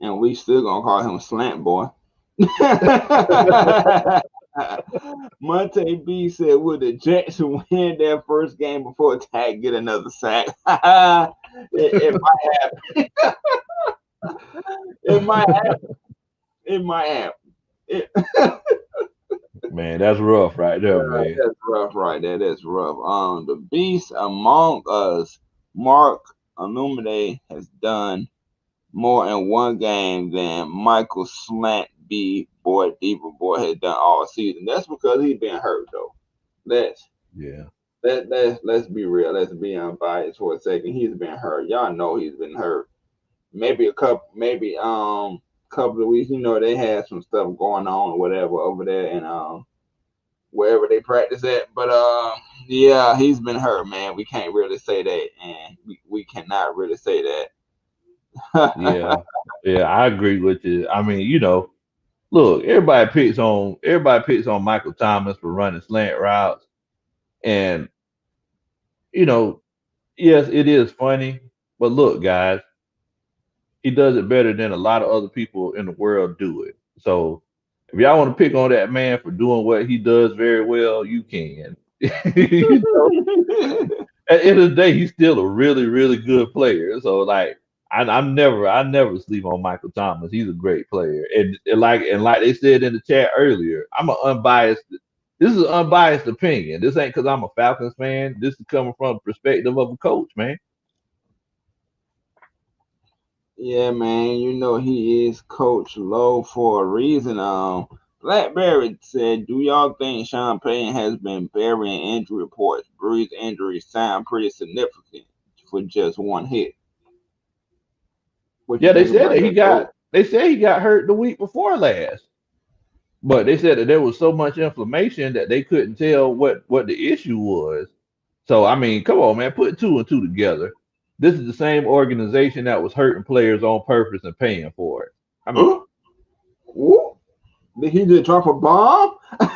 And we still gonna call him Slant Boy. Monte B said, "Would the Jets win their first game before Tag get another sack?" it might happen. It might happen. It might happen. Man, that's rough right there, man. That's rough right there. That's rough. The beast among us, Mark Illuminate, has done more in one game than Michael Slant B Boy Diva Boy has done all season. That's because he's been hurt though. Let's Yeah. let's be real. Let's be unbiased for a second. He's been hurt. Y'all know he's been hurt. Maybe couple of weeks. You know they had some stuff going on or whatever over there and wherever they practice at. But yeah, he's been hurt, man. We can't really say that, and we cannot really say that. Yeah. Yeah, I agree with you. I mean, look, everybody picks on Michael Thomas for running slant routes. And, you know, yes, it is funny, but look, guys, he does it better than a lot of other people in the world do it. So if y'all want to pick on that man for doing what he does very well, you can. you know, at the end of the day, he's still a really, really good player. So like, I never sleep on Michael Thomas. He's a great player, and like they said in the chat earlier, I'm an unbiased. This is an unbiased opinion. This ain't because I'm a Falcons fan. This is coming from the perspective of a coach, man. Yeah, man. You know he is Coach Low for a reason. Blackberry said, "Do y'all think Sean Payton has been burying injury reports? Breeze injuries sound pretty significant for just one hit. What you Yeah, they think said about that he that, Coach?" got. They said he got hurt the week before last. But they said that there was so much inflammation that they couldn't tell what the issue was. So I mean, come on, man, put two and two together. This is the same organization that was hurting players on purpose and paying for it. I mean, Huh? Ooh. Did he just drop a bomb? He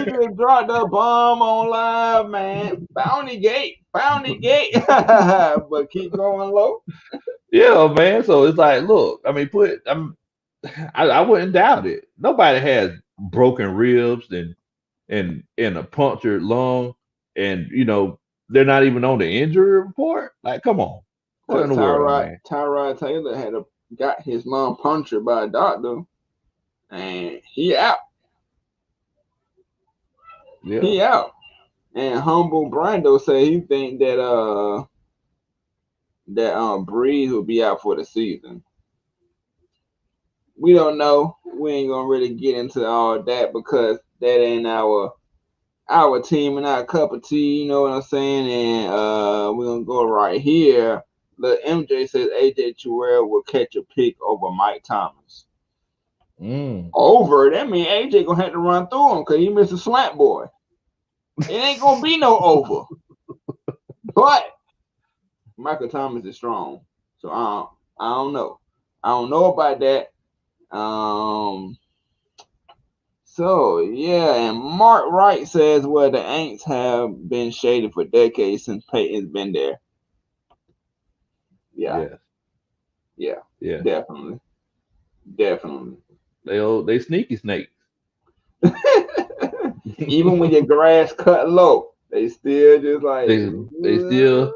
just dropped the bomb on live, man. Bounty gate. But keep going low. yeah, man. So it's like, look, I mean, I wouldn't doubt it. Nobody has broken ribs and a punctured lung, and they're not even on the injury report. Like, come on, what in the world, man? Tyrod Taylor got his lung punctured by a doctor, and he out. Yeah. He out. And humble Brando said he think that Breeze will be out for the season. We don't know. We ain't gonna really get into all that because that ain't our team and our cup of tea. You know what I'm saying? And we're gonna go right here. The MJ says AJ Terrell will catch a pick over Mike Thomas. Mm. Over? That means AJ gonna have to run through him because he missed a slant boy. It ain't gonna be no over. But Michael Thomas is strong, so I don't know. I don't know about that. Um, So yeah, and Mark Wright says, "Well, the Aints have been shaded for decades since Peyton's been there." Yeah, Yes. yeah, Yes. definitely, definitely. They sneaky snakes. Even when your grass cut low, they still just like. they still.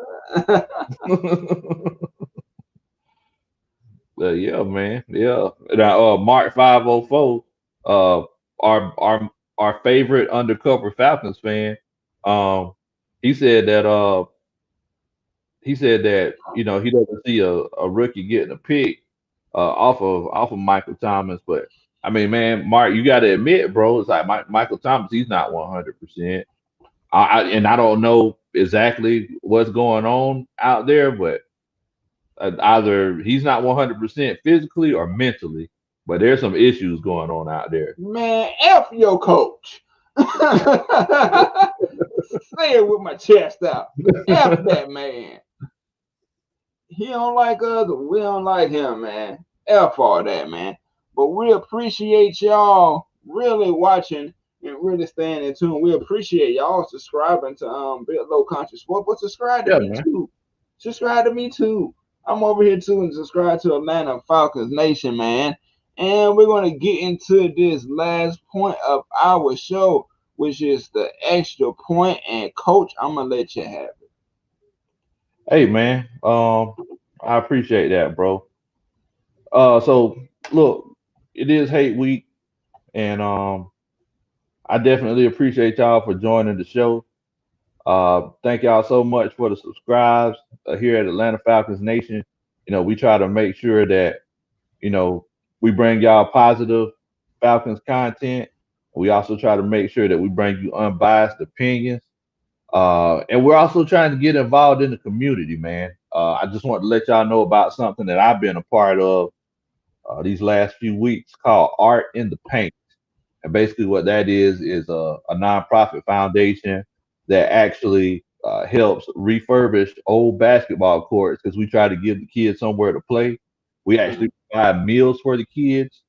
Yeah, man. Yeah. Now, Mark 504, uh, our favorite undercover Falcons fan, um, he said that he doesn't see a rookie getting a pick off of Michael Thomas, but I mean, man, Mark, you got to admit, bro, it's like Michael Thomas, he's not 100%. And I don't know exactly what's going on out there, but either he's not 100% physically or mentally, but there's some issues going on out there. Man, F your coach. Say it with my chest out. F that man. He don't like us, we don't like him, man. F all that, man. But we appreciate y'all really watching and really staying in tune. We appreciate y'all subscribing to Big Low Country Sport, but subscribe to Yeah, me man. too. Subscribe to me too. I'm over here too and subscribe to Atlanta Falcons Nation, man. And we're gonna get into this last point of our show, which is the extra point. And coach, I'm gonna let you have it. Hey, man. I appreciate that, bro. So look, it is hate week. And I definitely appreciate y'all for joining the show. Thank y'all so much for the subscribes here at Atlanta Falcons Nation. We try to make sure that you know we bring y'all positive Falcons content. We also try to make sure that we bring you unbiased opinions. And we're also trying to get involved in the community, man. I just want to let y'all know about something that I've been a part of these last few weeks called Art in the Paint. And basically, what that is a nonprofit foundation that actually helps refurbish old basketball courts because we try to give the kids somewhere to play. We actually provide meals for the kids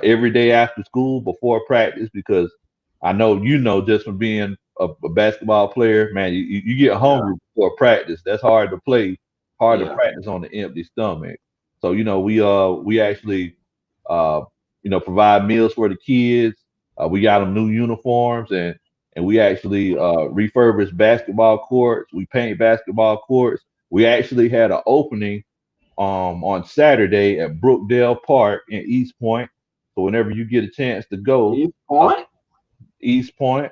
every day after school before practice because I know just from being a basketball player, man, you get Yeah, hungry before practice. That's hard to play, hard to yeah, practice on an empty stomach. So we actually uh, provide meals for the kids. We got them new uniforms and we actually refurbish basketball courts. We paint basketball courts. We actually had an opening on Saturday at Brookdale Park in East Point. So whenever you get a chance to go, East uh, Point. East Point.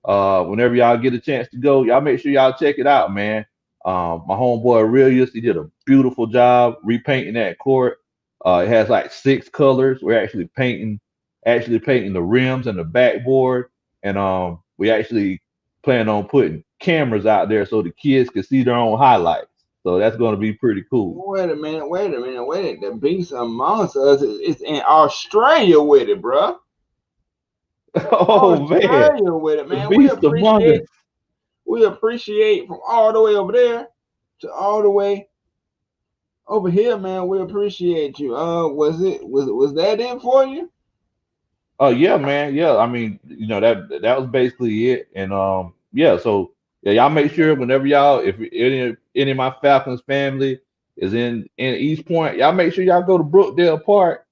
Whenever y'all get a chance to go, y'all make sure y'all check it out, man. My homeboy Aurelius, he did a beautiful job repainting that court. It has like six colors. We're actually painting the rims and the backboard, and we actually plan on putting cameras out there so the kids can see their own highlights. So that's going to be pretty cool. Wait a minute, wait. The beast amongst us is in Australia with it, bruh. Oh man, Australia with it, the man. beast among us. We appreciate from all the way over there to all the way over here, man. We appreciate you. Was that it for you? Oh yeah, man. Yeah, I mean, that was basically it. And yeah, so yeah, y'all make sure whenever y'all, if any of my Falcons family is in East Point, y'all make sure y'all go to Brookdale Park.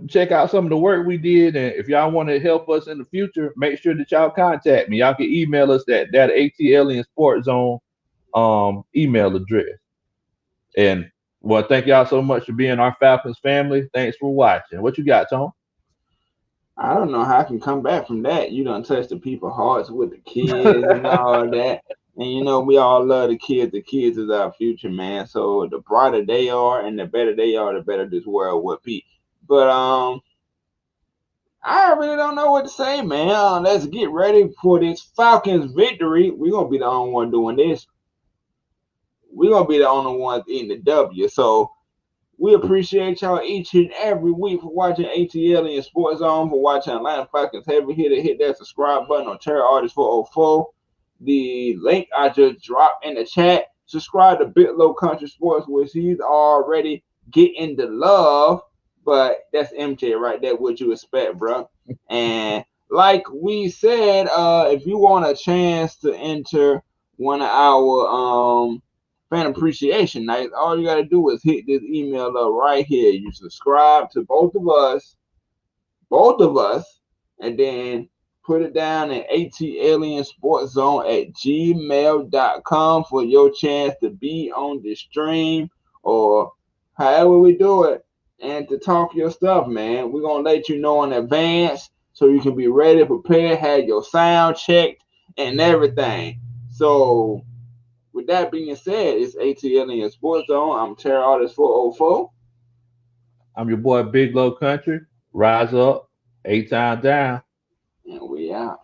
Check out some of the work we did, and if y'all want to help us in the future, make sure that y'all contact me. Y'all can email us that ATLiensSportsZone email address. And well, thank y'all so much for being our Falcons family. Thanks for watching. What you got, Tom? I don't know how I can come back from that. You done touched the people's hearts with the kids and all that. And we all love the kids. The kids is our future, man. So the brighter they are and the better they are, the better this world will be. But I really don't know what to say, man. Let's get ready for this Falcons victory. We're gonna be the only one doing this. We're gonna be the only ones in the W. So we appreciate y'all each and every week for watching ATL and Sports Zone, for watching Atlanta Falcons Heavy Hitter. Hit that subscribe button on Terror Artist 404. The link I just dropped in the chat. Subscribe to Bitlow Country Sports, which he's already getting the love. But that's MJ right there, what you expect, bro. And like we said, if you want a chance to enter one of our fan appreciation nights, all you gotta do is hit this email up right here. You subscribe to both of us, and then put it down at ATLiensSportsZone at gmail.com for your chance to be on the stream or however we do it and to talk your stuff, man. We're going to let you know in advance so you can be ready, prepared, have your sound checked and everything. So, with that being said, it's ATL Sports Zone. I'm Terror Artist 404. I'm your boy Big Low Country. Rise up, 8 times down. And we out.